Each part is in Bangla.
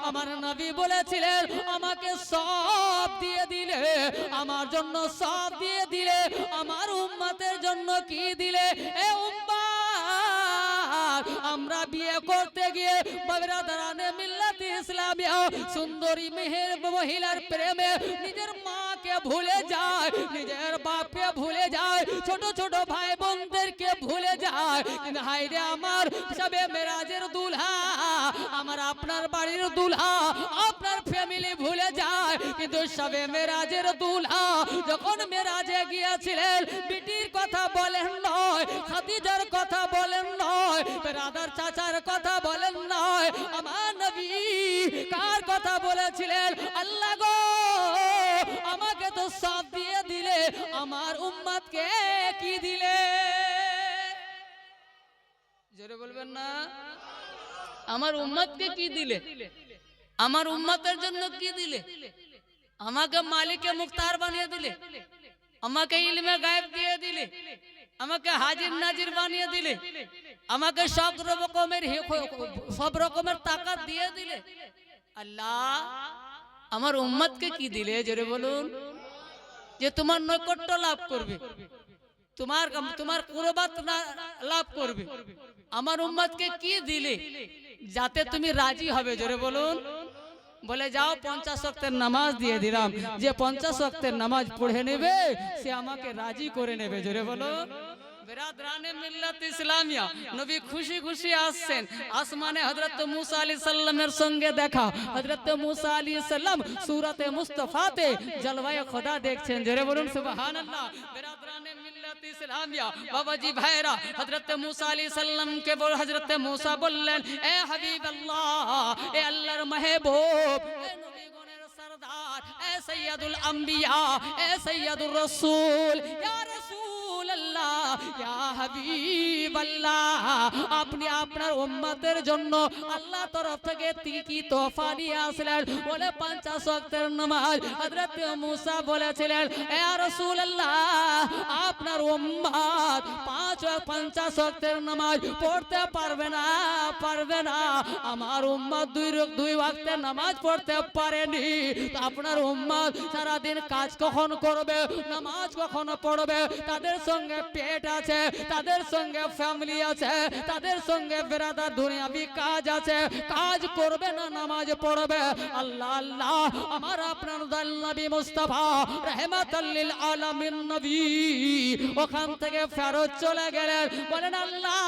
আমার নবী বলেছিলেন আমাকে সব দিয়ে দিলে, আমার জন্য সব দিয়ে দিলে, আমার উম্মতের জন্য কি দিলে? এ উম্মত, আমরা বিয়ে করতে গিয়ে বারাদারানে মিল্লাত ইসলামিয়া সুন্দরী মেহের মহিলার প্রেমে নিজের মাকে ভুলে যায়, নিজের বাপকে ভুলে যায়, ছোট ছোট ভাই বোনদেরকে ভুলে যায়। কিন্তু হায়রে আমার সবে মেরাজের দুলহা, আমার আপনার বাড়ির দুলহা, আপনার ফ্যামিলি ভুলে যায়। কিন্তু সবে মেরাজের দুলহা যখন মেরাজে গিয়েছিলেন, বিটির কথা বলেন নয়, খাদিজার কথা বলেন নয়, বেরাদার চাচার কথা বলেন নয়, আমার নবী কার কথা বলেছিলেন? আল্লাহ গো, আমাকে তো সব দিয়ে দিলে, আমার উম্মতকে কি দিলে? জোরে বলবেন না? আমার উম্মতকে কি দিলে? আমার উম্মতের জন্য কি দিলে? আমাকে মালিকে মুখতার বানিয়ে দিলে, আমাকে ইলমে গায়েব দিয়ে দিলে, আমাকে হাজির নাজির বানিয়ে দিলে, আমাকে সব রকমের তাকাত দিয়ে দিলে। আল্লাহ আমার উম্মতকে কি দিলে? জোরে বলুন। যে তোমার নৈকট্য লাভ করবে, তোমার কুরবাত লাভ করবে। আমার উম্মতকে কি দিলে যাতে তুমি রাজি হবে? জোরে বলুন। বলে যাও 50 ওয়াক্তের নামাজ দিয়ে দিলাম, যে 50 ওয়াক্তের নামাজ পড়ে নেবে সে আমাকে রাজি করে নেবে। জোরে বলো। বেরাদরানে মিল্লাত ইসলামিয়া নবী খুশি খুশি আসছেন, আসমানে হযরত মুসা আলাইহিস সালামের সঙ্গে দেখা। হযরত মুসা আলাইহিস সালাম সূরাতে মুস্তাফাতে জলওয়ায়ে খোদা দেখছেন। জোরে বলুন সুবহানাল্লাহ। বেরাদরানে মিল্লাত ইসলামিয়া বাবাজি ভাইরা, হযরত মুসা আলাইহিস সালাম কে বল, হযরত মুসা বললেন এ হাবিবাল্লাহ, এ আল্লাহর মাহবুব, এ নবীগণের সরদার, এ সৈয়দুল আম্বিয়া, এ সৈয়দুর রাসূল, ইয়া রাসূলুল্লাহ, ইয়া হাবিবাল্লাহ, আপনি আপনার উম্মতের জন্য আল্লাহ তরফ থেকে কি তোহফা নিয়ে আসলেন? বলে 50 ওয়াক্তের নামাজ। হযরত মুসা বলেছিলেন ইয়া রাসূলুল্লাহ, আপনার উম্মত 50 ওয়াক্তের নামাজ পড়তে পারবে না। আমার উম্মত দুই ওয়াক্তের নামাজ পড়তে পারেনি। আপনার উম্মত সারা দিন কাজ কখন করবে, নামাজ কখন পড়বে? তাদের সঙ্গে পেট আছে, তাদের সঙ্গে ফ্যামিলি আছে, তাদের সঙ্গে বেরাদার দুনিয়াবি কাজ আছে, কাজ করবে না নামাজ পড়বে। আল্লাহ আল্লাহ, আমার আপনার নবী মুস্তাফা রাহমাতাল লিল আলামিন নবী ওখান থেকে ফেরত চলে গেলেন। বলেন আল্লাহ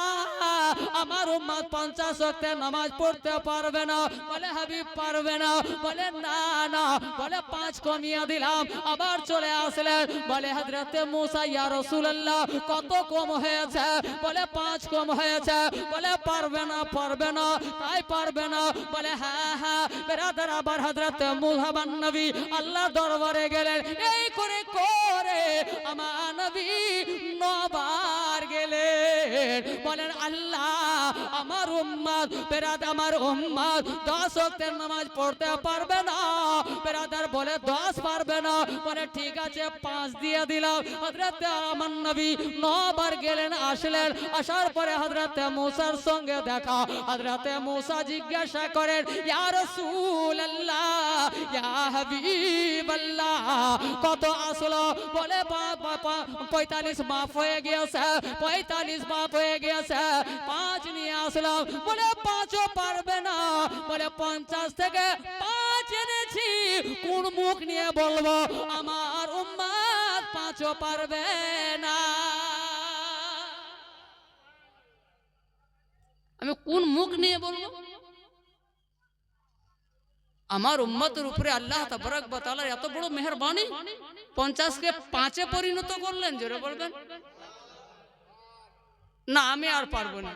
আমার উম্মত 50 ওয়াক্তের নামাজ পড়তে পারবে না। বলে হাবিব পারবে না। বলে না না, বলে 5 কমিয়ে দিলাম। আবার চলে আসলেন। বলে হযরত মুসা ইয়া রাসূলুল্লাহ, কত কম হয়েছে? বলে 5 কম হয়েছে। বলে পারবে না, তাই পারবে না। বলে হ্যাঁ হ্যাঁ। বেরাদার আবার হযরত মুহাম্মদ নবী আল্লাহ দরবারে গেলেন। এই করে আমার নবী 9 বার গেলেন। বলেন আল্লাহ আমার উম্মত, আমার উম্মত 10 ওয়াক্তের নামাজ পড়তে পারবে না। বেরাদার বলে 10 পারবে না। বলে ঠিক আছে 5 দিয়ে দিলাম। হযরত আমার নবী 9 বার গেলেন, আসলেন। আসার পরে হযরত মুসার সঙ্গে দেখা। হযরত মুসা জিজ্ঞাসা করেন ইয়া রাসূলুল্লাহ, ইয়া হাবিবাল্লাহ, কত আসলো? বলে 45 মাফ হয়ে গিয়েছে, 45 মাফ হয়ে গিয়েছে। 5 নিয়ে আসলাম। বলে 5ও পারবে না। বলে 50 থেকে 5 এনেছি, কোন মুখ নিয়ে বলবো আমার উম্মত 5ও পারবে না? আমি কোন মুখ নিয়ে বলবো? আমার উম্মতের উপরে আল্লাহ তাবারক ওয়া তাআলার এত বড় মেহেরবানি, 50 কে 5 এ পরিণত করলেন। জোরে বলবেন না, আমি আর পারবো না।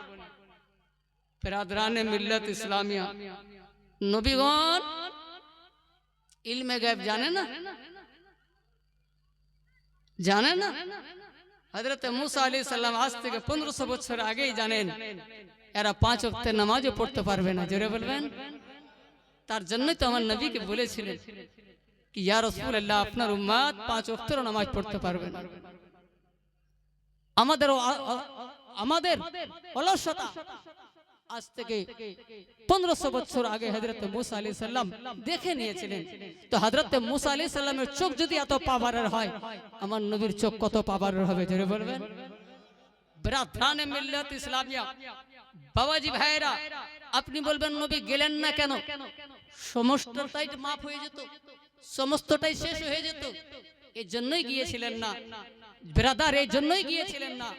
বেরাদরানে মিল্লাত ইসলামিয়া নবীগণ ইলমে গায়ব জানে না? জানে না? হযরত মুসা আলাইহিস সালাম আজ থেকে 1500 বছর আগেই জানেন এরা 5 ওয়াক্তের নামাজও পড়তে পারবে না। জোরে বলবেন। তার জন্যই তো আমার নবীকে বলেছিলেন কি ইয়া রাসূলুল্লাহ, আপনার উম্মত 5 ওয়াক্তের নামাজ পড়তে পারবে না। আমাদের অলসতা আজ থেকে 1500 বছর আগে হযরত মুসা আলাইহিস সালাম দেখে নিয়েছিলেন। তো হযরত মুসা আলাইহিস সালামের চোখ যদি এত পাওয়ারের হয়, আমার নবীর চোখ কত পাওয়ারের হবে জোরে বলবেন। ব্রাদারানে মিল্লাত ইসলামিয়া, বাবাজি ভাইরা, আপনি বলবেন নবী গেলেন না কেন? সমস্তটাই মাফ হয়ে যেত, সমস্তটাই শেষ হয়ে যেত, এই জন্যই গিয়েছিলেন না ব্রাদার, এই জন্যই গিয়েছিলেন না।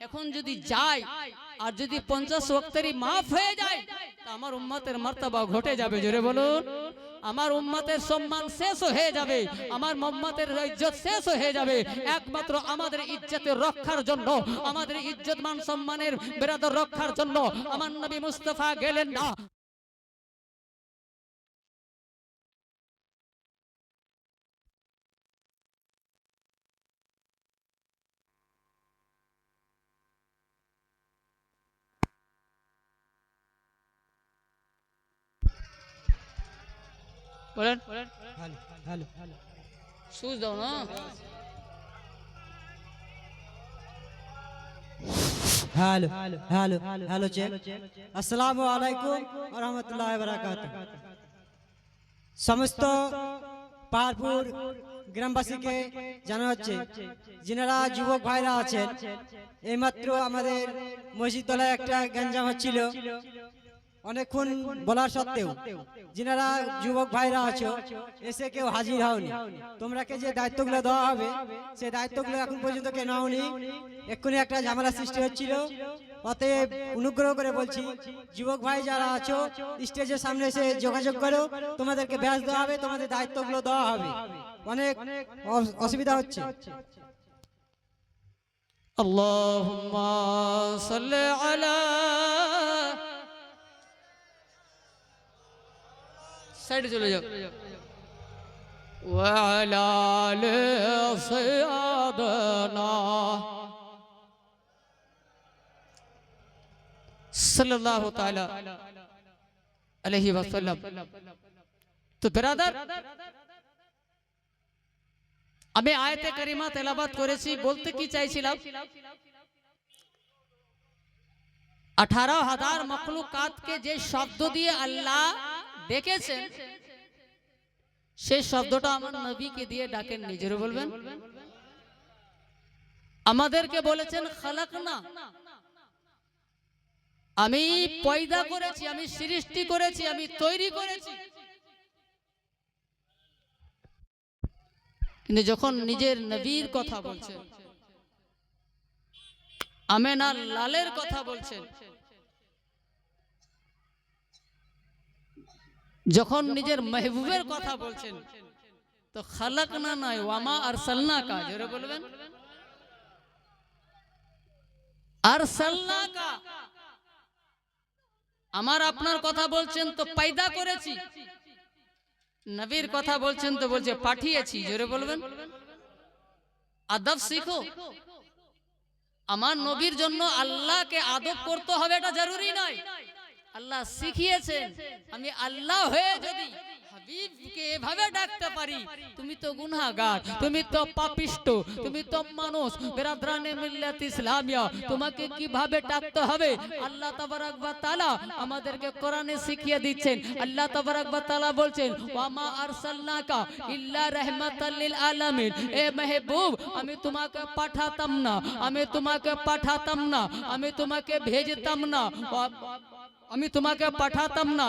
এখন যদি যাই আর যদি 50 ওয়াক্তেরই মাফ হয়ে যায়, তা আমার উম্মতের মর্তবা ঘটে যাবে জোরে বলুন। আমার উম্মতের সম্মান শেষ হয়ে যাবে, আমার উম্মতের ইজ্জত শেষ হয়ে যাবে। একমাত্র আমাদের ইজ্জতের রক্ষার জন্য, আমাদের ইজ্জত মান সম্মানের ব্রাদার রক্ষার জন্য আমার নবী মুস্তাফা গেলেন না। বলেন হ্যালো সুজ দাও না। Hello hello hello check. আসসালামু আলাইকুম ওয়া রাহমাতুল্লাহি ওয়া বারাকাতুহু। সমস্ত পাহাড়পুর গ্রামবাসীকে জানা হচ্ছে, যিনারা যুবক ভাইরা আছেন, এইমাত্র আমাদের মসজিদ তলায় একটা গ্যাঞ্জাম হচ্ছিল, অনেকক্ষণ বলার সত্ত্বেও যিনারা যুবক ভাইরা আছো এসে কেউ হাজির হওনি। তোমরাকে যে দায়িত্বগুলো দেওয়া হবে সেই দায়িত্বগুলো এখন পর্যন্ত কেউ নাওনি। এক্ষুনি একটা ঝামেলা সৃষ্টি হচ্ছিল, অতএব অনুগ্রহ করে বলছি যুবক ভাই যারা আছো স্টেজের সামনে এসে যোগাযোগ করো, তোমাদেরকে ব্যাচ দেওয়া হবে, তোমাদের দায়িত্বগুলো দেওয়া হবে। অনেক অসুবিধা হচ্ছে। আল্লাহুম্মা সাল্লি আলা, সাইডে চলে যাও। ওয়া আলা আলি সাইয়্যিদানা সাল্লাল্লাহু তাআলা আলাইহি ওয়াসাল্লাম। তো ব্রাদার, আমি আয়াতে কারিমা তেলাওয়াত করেছি, বলতে কি চাইছিলাম, 18,000 মখলুকাতকে যে শব্দ দিয়ে আল্লাহ ডেকেছেন, সেই শব্দটা আমার নবীকে দিয়ে ডাকেন নিজের বলবেন। আমাদেরকে বলেছেন খালাকনা, আমি পয়দা করেছি, আমি সৃষ্টি করেছি, আমি তৈরি করেছি। কিন্তু যখন নিজের নবীর কথা বলছেন, আমেনা লালের কথা বলছেন, যখন নিজের মেহবুবের কথা বলছেন, তো খালাকনা নয়, ওয়ামা আরসালনাকা জোরে বলবেন। আরসালনাকা, আমার আপনার কথা বলছেন তো পয়দা করেছি, নবীর কথা বলছেন তো বলছে পাঠিয়েছি জোরে বলবেন। আদব শিখো। আমার নবীর জন্য আল্লাহকে আদব করতে হবে এটা জরুরি নয়, আল্লাহ শিখিয়েছেন। আমি আল্লাহ হয়ে যদি হাবিবকে এভাবে ডাকতে পারি, তুমি তো গুনাহগার, তুমি তো পাপিষ্ট, তুমি তো মানুষ। বিরাদরানে মিল্লাত ইসলামিয়া, তোমাকে কিভাবে ডাকতে হবে আল্লাহ তাবারক ওয়া তাআলা আমাদেরকে কোরআনে শিখিয়ে দিচ্ছেন। আল্লাহ তাবারক ওয়া তাআলা বলছেন, ওয়ামা আরসালনাকা ইল্লা রাহমাতাল লিল আলামিন। এ মেহবুব, আমি তোমাকে পাঠাতাম না, আমি তোমাকে পাঠাতাম না, আমি তোমাকে ভেজতাম না, আমি তোমাকে পাঠাতাম না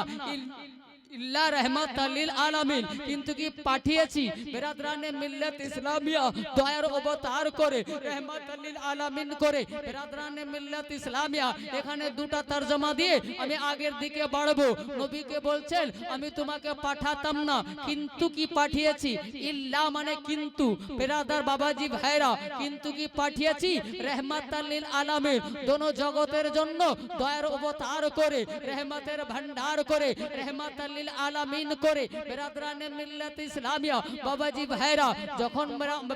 ইল্লা রাহমাতাল লিল আলামিন, কিন্তু কি পাঠিয়েছি বিরাদরানে মিল্লাত ইসলামিয়া, দয়ার অবতার করে, রাহমাতাল লিল আলামিন করে। বিরাদরানে মিল্লাত ইসলামিয়া, এখানে দুটো তরজমা দিয়ে আমি আগের দিকে বাড়বো। নবীকে বলছেন আমি তোমাকে পাঠাতাম না, কিন্তু কি পাঠিয়েছি। ইল্লা মানে কিন্তু, বিরাদার বাবাজি ভাইরা, কিন্তু কি পাঠিয়েছি রাহমাতাল লিল আলামিন, দোনো জগতের জন্য দয়ার অবতার করে, রহমতের ভান্ডার করে, রাহমাতাল রহমাতুল আলামিন করে বেরাদরানে মিল্লাত ইসলামিয়া বাবাজি ভাইরা যখন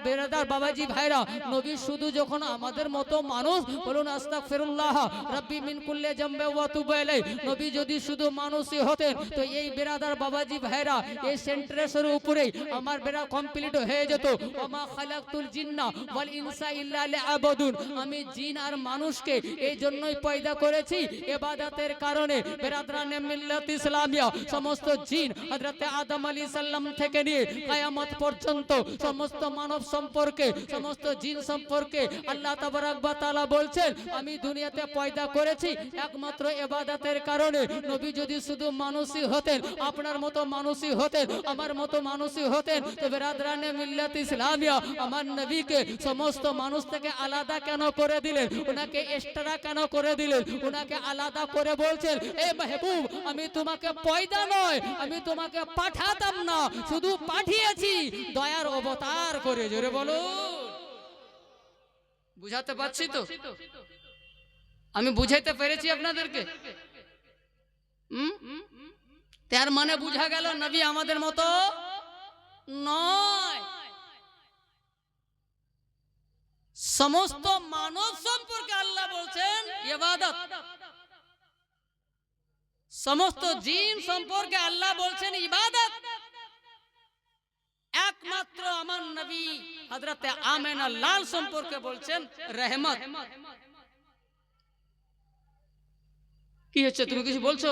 বেরাদার বাবাজি ভাইরা নবী শুধু যখন আমাদের মতো মানুষ বলুন আস্তাগফিরুল্লাহ রাব্বি মিন কুল্লি জামবি ওয়া তুবু ইলাই নবী যদি শুধু মানুষই হতেন তো এই বেরাদার বাবাজি ভাইরা এই সেন্টেন্সের উপরেই আমার বেরা কমপ্লিট হয়ে যেত ওমা খালাকতুল জিন্না ওয়াল ইনসা ইল্লা লিআবুদুন আমি জিন আর মানুষকে এই জন্যই পয়দা করেছি ইবাদতের কারণে বেরাদরানে মিল্লাত ইসলামিয়া সমস্ত জিন হযরত আদম আলাইহিস সালাম থেকে নিয়ে কিয়ামত পর্যন্ত সমস্ত মানব সম্পর্কে সমস্ত জিন সম্পর্কে আল্লাহ তাবারক ওয়া তাআলা বলছেন আমি দুনিয়াতে পয়দা করেছি একমাত্র ইবাদতের কারণে নবী যদি শুধু মানুষই হতেন আপনার মতো মানুষই হতেন আমার মতো মানুষই হতেন তো বেরাদরানে মিল্লাত ইসলামিয়া আমার নবীকে সমস্ত মানুষ থেকে আলাদা কেন করে দিলেন ওনাকে এক্সট্রা কেন করে দিলেন ওনাকে আলাদা করে বলছেন এ মাহবুব আমি তোমাকে পয়দা নয় আমি তোমাকে পাঠাতাম না শুধু পাঠিয়েছি দয়ার অবতার করে জোরে বলো বুঝাতে পারছি তো আমি বুঝাইতে পেরেছি আপনাদেরকে তার মানে বুঝা গেল নবী আমাদের মতো নয় সমস্ত মানব সম্পর্কে আল্লাহ বলছেন ইবাদত সমস্ত জিন সম্পর্কে আল্লাহ বলছেন ইবাদত একমাত্র আমার নবী হযরত আমেনা লাল সম্পর্কে বলছেন রহমত কি হচ্ছে তুমি কিছু বলছো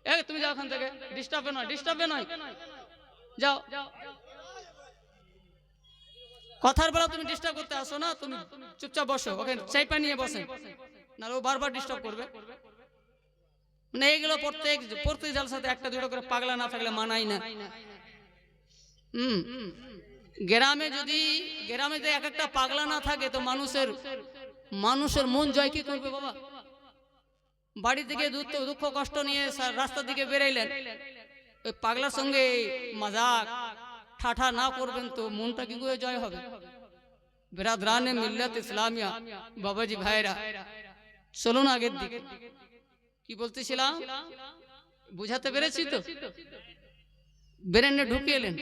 এই তুমি যাও ওখান থেকে ডিস্টার্বে নয় যাও কথার বেলা তুমি ডিস্টার্ব করতে আসো না তুমি চুপচাপ বসো ওকে চাইপা নিয়ে বসেন নাহলে ও বারবার ডিস্টার্ব করবে মানে এইগুলো প্রত্যেক জালসাতে একটা দুটো করে পাগলা না থাকলে মানাই না গ্রামে যদি এক একটা পাগলা না থাকে তো মানুষের মন জয় কি করবে বাবা বাড়ি থেকে দুঃখ কষ্ট নিয়ে রাস্তার দিকে বেরাইলেন ওই পাগলার সঙ্গে মজাক ঠাঠা না করবেন তো মনটা কি করে জয় হবে বেরাদরানে মিল্লাত ইসলামিয়া বাবাজি ভাইরা চলুন আগের দিকে কি বলতেছিলাম বুঝাতে পেরেছি তো ব্রেনে ঢুকিয়ে এলেন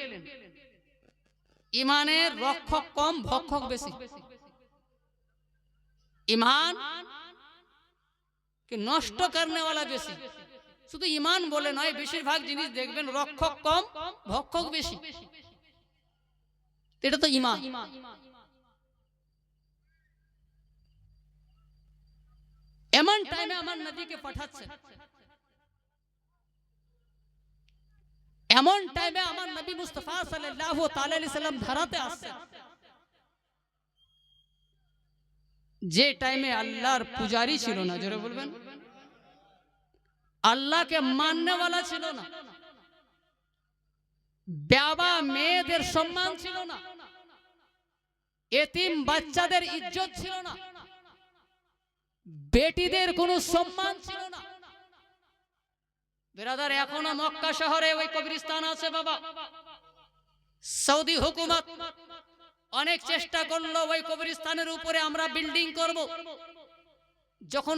ইমানের রক্ষক কম ভক্ষক বেশি ईमान के नष्ट करने वाला बेशी शुद्ध ईमान बोले नय बेशिरभाग जिनिस देखबेन रक्षक कम भक्षक बेशी এটা তো ঈমান এমন টাইমে আমার নবীকে পাঠাচ্ছে এমন টাইমে আমার নবী মুস্তাফা সাল্লাল্লাহু তাআলা আলাইহি সাল্লাম ধরাতে আসছে যে টাইমে আল্লাহর পূজারি ছিল না জোরে বলবেন আল্লাহকে মাননে वाला ছিল না বাবা মেয়েদের সম্মান ছিল না এতিম বাচ্চাদের ইজ্জত ছিল না বেটিদের কোনো সম্মান ছিল না ব্রাদার এখনো মক্কা শহরে ওই কবরস্থান আছে বাবা সৌদি হুকুমত অনেক চেষ্টা করলো ওই কবরস্থানের উপরে আমরা বিল্ডিং করব যখন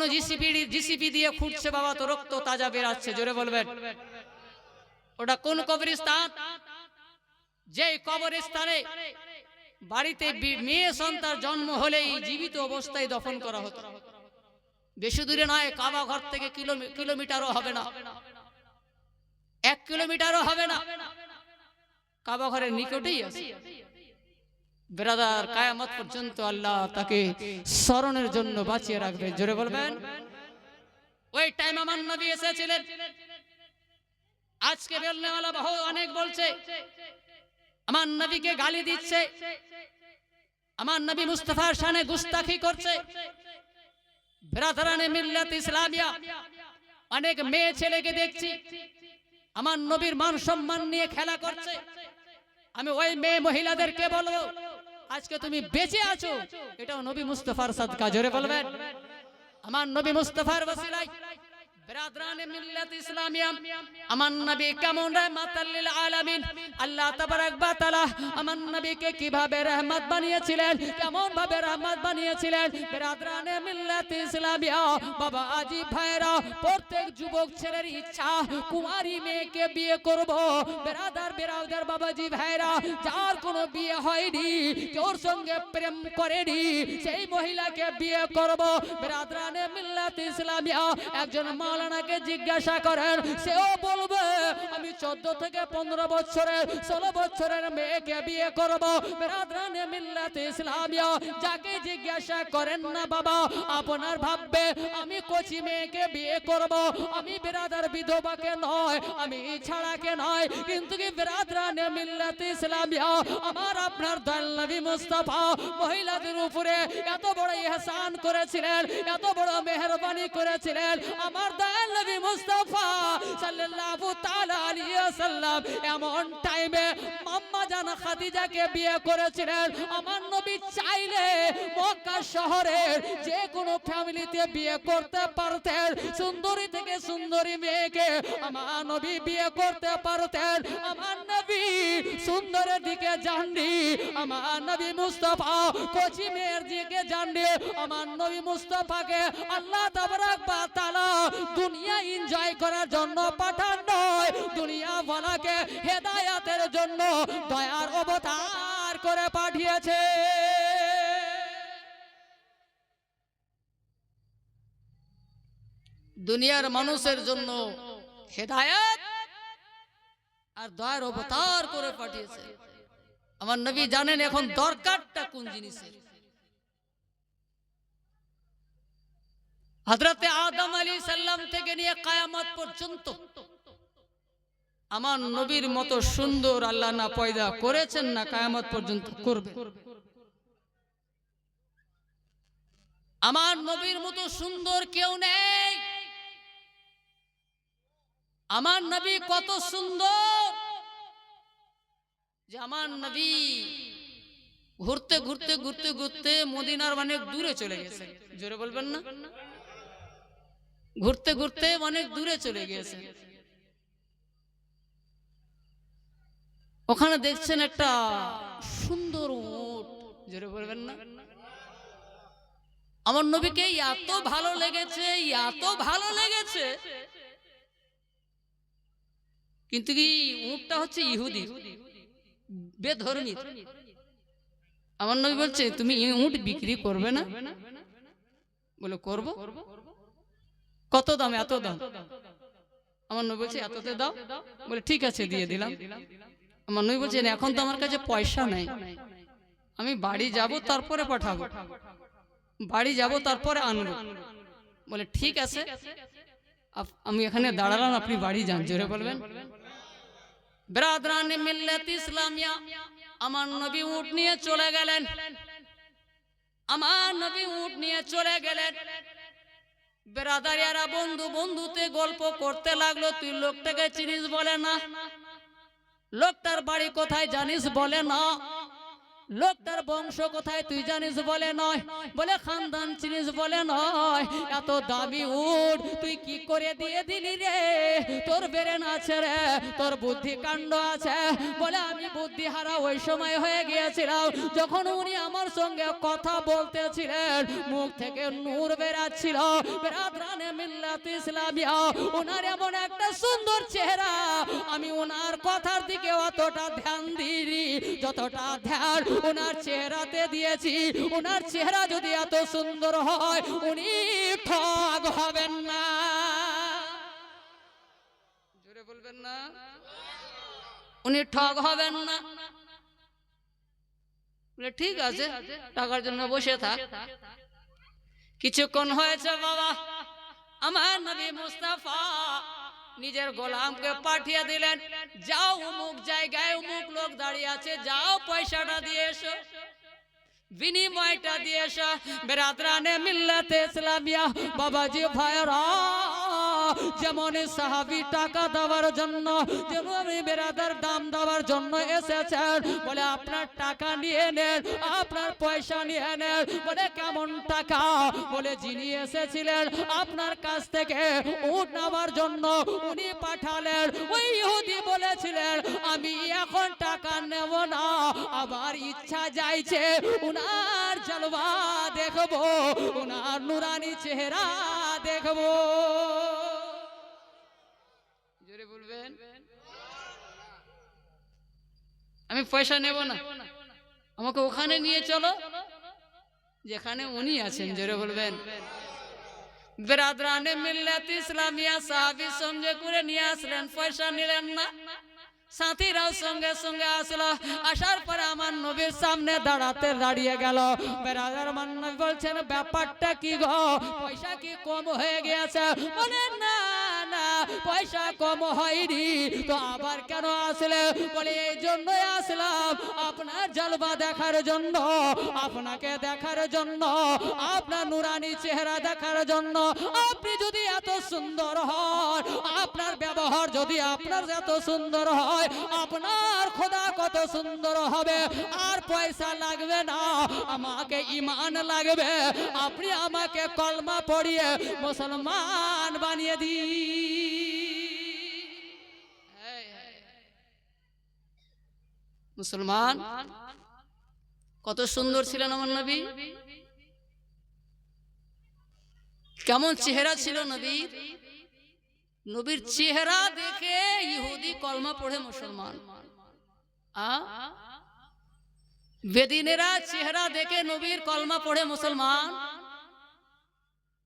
জিসিপি দিয়ে খুঁড়ছে বাবা তো রক্ত তাজা বের আসছে জোরে বলবেন ওটা কোন কবরস্থান যে কবরস্থানে বাড়িতে মেয়ে সন্তান জন্ম হলেই জীবিত অবস্থায় দফন করা হতো বেশি দূরে নয় কাবা ঘর থেকে কিলোমিটারও হবে না 1 কিলোমিটারও হবে না কাবা ঘরের নিকটেই আছে ব্রাদার কিয়ামত পর্যন্ত আল্লাহ তাকে স্মরণের জন্য বাঁচিয়ে রাখবে জোরে বলবেন ওই টাইম আমার নবী এসেছিলেন আজকে বলনে वाला বহু অনেক বলছে আমার নবীকে গালি দিচ্ছে আমার নবী মুস্তাফার শানে গুস্তাখি করছে ব্রাদারানে মিল্লাত ইসলামিয়া অনেক মেয়ে ছেলেকে দেখছি আমার নবীর মান সম্মান নিয়ে খেলা করছে আমি ওই মেয়ে মহিলাদেরকে বলবো আজকে তুমি বেঁচে আছো এটাও নবী মুস্তাফার সাদকা জোরে বলবেন আমার নবী মুস্তাফার ওসিলায় বিরাদরানে মিল্লাত ইসলামিয়া, আমার নবী কেমন রাহমাতাল লিল আলামিন, আল্লাহ তাবারাক ওয়া তাআলা আমার নবীকে কিভাবে রহমত বানিয়েছিলেন, কেমন ভাবে রহমত বানিয়েছিলেন। বিরাদরানে মিল্লাত ইসলামিয়া, বাবা আজি ভাইরা, প্রত্যেক যুবক ছেলের ইচ্ছা কুমারী মেয়েকে বিয়ে করব। বিরাদার বাবাজি ভাইরা, যার কোনো বিয়ে হয়নি, কেউর সঙ্গে প্রেম করেনি, সেই মহিলাকে বিয়ে করব। বিরাদরানে মিল্লাত ইসলামিয়া, একজন মাওলানাকে জিজ্ঞাসা করেন, সেও বলবে আমি 14 থেকে 15 বছরের 16 বছরের মেয়েকে বিয়ে করব। বিরাদরানে মিল্লাত ইসলামিয়া, যাকে জিজ্ঞাসা করেন না বাবা, আপনার ভাববে আমি কচি মেয়েকে বিয়ে করব, আমি বিরাদার বিধবাকে নয়, আমি ছাড়াকে নয়। কিন্তু কি বিরাদরানে মিল্লাত ইসলামিয়া, আমার আপনার দয়াল নবী মুস্তাফা মহিলাদের উপরে এত বড় ইহসান করেছিলেন, এত বড় মেহেরবানি করেছিলেন। আমার দয়াল নবী মুস্তাফা সাল্লাল্লাহু তাআলা আলাইহি ওয়াসাল্লাম এমন টাইমে আম্মা জান খাদিজাকে বিয়ে করেছিলেন। আমার নবী চাইলে মক্কা শহরের যে কোনো ফ্যামিলিতে বিয়ে করতে পারতেন, সুন্দরী থেকে সুন্দরী মেয়েকে আমার নবী বিয়ে করতে পারতেন। আমার নবী সুন্দরের দিকে যাননি, আমার নবী মুস্তাফা কচি মেয়ের দিকে যাননি। আমার নবী মুস্তাফাকে আল্লাহ তাবারাক ওয়া তাআলা দুনিয়া এনজয় করার জন্য পাঠান নয়, দুনিয়া ওয়ালাকে হেদায়েতের জন্য দয়ার অবতার করে পাঠিয়েছে। দুনিয়ার মানুষের জন্য হেদায়েত আর দয়ার অবতার করে পাঠিয়েছে। আমার নবী জানেন এখন দরকারটা কোন জিনিসের। হযরতে আদম আলাইহিস সালাম থেকে নিয়ে কিয়ামত পর্যন্ত আমার নবীর মতো সুন্দর আল্লাহ না পয়দা করেছেন, না কিয়ামত পর্যন্ত করবে। আমার নবীর মতো সুন্দর কেউ নেই। আমার নবী কত সুন্দর যে আমার নবী ঘুরতে ঘুরতে ঘুরতে ঘুরতে মদিনার অনেক দূরে চলে গেছে। জোরে বলবেন না? ঘুরতে ঘুরতে অনেক দূরে চলে গেছে। ওখানে দেখছেন একটা সুন্দর উট। জোরে বলবেন না? আমার নবীকে এত ভালো লেগেছে, এত ভালো লেগেছে, কিন্তু কি উটটা হচ্ছে ইহুদি, বেধর্মী। আমার নবী বলছে তুমি উট বিক্রি করবে না? বলে করব। কত দাম? এত দাম। আমার নবী বলছে এততে দাও। বলে ঠিক আছে, দিয়ে দিলাম। আমার নবী বলছেন এখন তো আমার কাছে পয়সা নাই, আমি বাড়ি যাব তারপরে পাঠাবো, বাড়ি যাব তারপরে আনবো। বলে ঠিক আছে, আমি এখানে দাঁড়ালাম, আপনি বাড়ি যান। জোরে বলবেন। বিরাদরানে মিল্লাত ইসলামিয়া, আমার নবী উট নিয়ে চলে গেলেন। আমার নবী উট নিয়ে চলে গেলেন। বিরাদারিয়ারা বন্ধু বন্ধুতে গল্প করতে লাগলো। তুই লোকটাকে চিনিস? বলে না। লোকটার বাড়ি কোথায় জানিস? বলে না। লোকটার বংশ কোথায় তুই জানিস? বলে নয়। বলে খানদান চিনিস? বলে নয়। এত দামি উট তুই কি করে দিয়ে দিলি রে? তোর ব্রেন আছে রে, তোর বুদ্ধি কাণ্ড আছে। বলে আমি বুদ্ধিহারা ওই সময় হয়ে গিয়েছিলাম যখন উনি আমার সঙ্গে কথা বলতেছিলেন, মুখ থেকে নূর বেরাচ্ছিল। বিরাদরানে মিল্লাত ইসলামিয়া, ওনার এমন একটা সুন্দর চেহারা, আমি ওনার কথার দিকে অতটা ধ্যান দিইনি যতটা ধ্যান ওনার চেহারাতে দিয়েছি। ওনার চেহারা যদি এত সুন্দর হয়, উনি ঠগ হবেন না। জোরে বলবেন না? উনি ঠগ হবেন না। ঠিক আছে, টাকার জন্য বসে থাক। কিছুক্ষণ হয়েছে বাবা, আমার নবী মুস্তাফা নিজের গোলামকে পাঠিয়ে দিলেন, যাও অমুক জায়গায় অমুক লোক দাঁড়িয়ে আছে, যাও পয়সাটা দিয়ে এসো, বিনিময়টা দিয়ে এসো। বিরাদরানে মিল্লাত ইসলামিয়া, বাবাজি ভাইরা, যেমন সাহাবী টাকা দেওয়ার জন্য, যেমন বেরাদার দাম দেওয়ার জন্য এসেছেন, বলে আপনার টাকা নিয়ে নেন, আপনার পয়সা নিয়ে নেন। বলে কেমন টাকা? বলে যিনি এসেছিলেন আপনার কাছ থেকে উট নেওয়ার জন্য, উনি পাঠালেন। ওই ইহুদি বলেছিলেন আমি এখন টাকা নেব না, আবার ইচ্ছা যাইছে উনার জলওয়া দেখবো, উনার নুরানি চেহারা দেখবো। জোরে বলবেন। আমি পয়সা নেব না, আমাকে ওখানে নিয়ে চলো যেখানে উনি আছেন। জোরে বলবেন। বেরাদরানে মিল্লাত ইসলামিয়া সাহাবী সঙ্গে করে নিয়ে আসলেন, পয়সা নিলেন না। সাথীরাও সঙ্গে সঙ্গে আসলো, আসার পরে আমার নবীর সামনে দাঁড়িয়ে গেল। বেরাদার আমার নবী বলছেন ব্যাপারটা কি গো, পয়সা কি কম হয়ে গেছে? বলে না না, পয়সা কম হয়নি। তো আবার কেন আসলে? বলে এই জন্যই আসলাম আপনার জলবা দেখার জন্য, আপনাকে দেখার জন্য, আপনার নুরানি চেহারা দেখার জন্য। আপনি যদি এত সুন্দর হন, আপনার ব্যবহার যদি আপনার এত সুন্দর হয়, আপনার খোদা কত সুন্দর হবে। আর পয়সা লাগবে না, আমাকে ঈমান লাগবে। আপনি আমাকে কলমা পড়িয়ে মুসলমান বানিয়ে দিন। মুসলমান কত সুন্দর ছিলেন আমার নবী, কেমন চেহারা ছিল নবীর। নবীর চেহারা দেখে ইহুদি কলমা পড়ে মুসলমান। বেদিনেরা চেহারা দেখে নবীর কলমা পড়ে মুসলমান।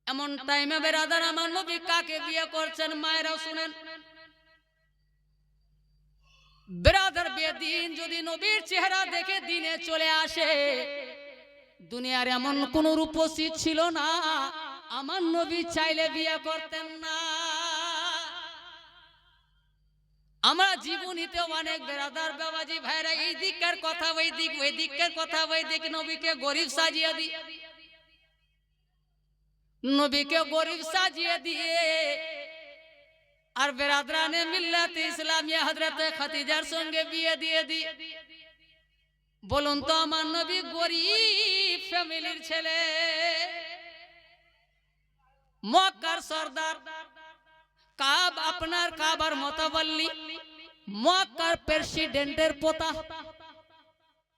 এমন টাইমে বেরাদার আমার নবী কাকে বিয়ে করছেন মায়েরাও শুনেন। বেরাদার বেদিন যদি নবীর চেহারা দেখে দিনে চলে আসে, দুনিয়ার এমন কোন রূপসী ছিল না আমার নবী চাইলে বিয়ে করতেন না। আমরা জীবনীতে অনেক বেরাদার বাবাজি ভাইরা এই দিকের কথা ওই দিক, ওই দিকের কথা ওই দিক, নবীকে গরিব সাজিয়ে দিই, নবীকে গরিব সাজিয়ে দিয়ে আর বেরাদরানে মিল্লাত ইসলামিয়া হযরত খাদিজার সঙ্গে বিয়ে দিয়ে দি। বলুন তো আমার নবী গরিব ফ্যামিলির ছেলে, মক্কার সর্দার, কাব আপনার কাবার মতাবল্লী, মক্কার প্রেসিডেন্টের পোতা।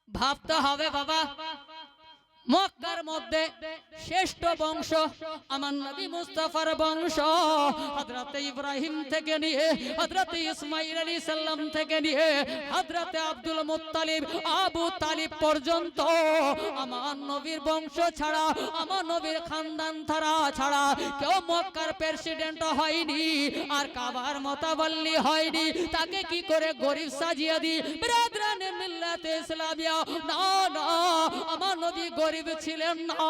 ভাবতে হবে বাবা, মক্কার মধ্যে শ্রেষ্ঠ বংশ আমার নবী মুস্তাফার বংশ। হযরত ইব্রাহিম থেকে নিয়ে হযরত ইসমাঈল আলাইহিস সালাম থেকে নিয়ে হযরত আব্দুল মুত্তালিব, আবু তালিব পর্যন্ত আমার নবীর বংশ ছাড়া, আমার নবীর খানদান ছাড়া কেউ মক্কার প্রেসিডেন্ট হয়নি, আর কাবার মতাবল্লী হয়নি। তাকে কি করে গরিব সাজিয়ে দি? বিরাদরানে মিল্লাত ইসলামিয়া, না না, আমার নবী গরিব ছিলেন না।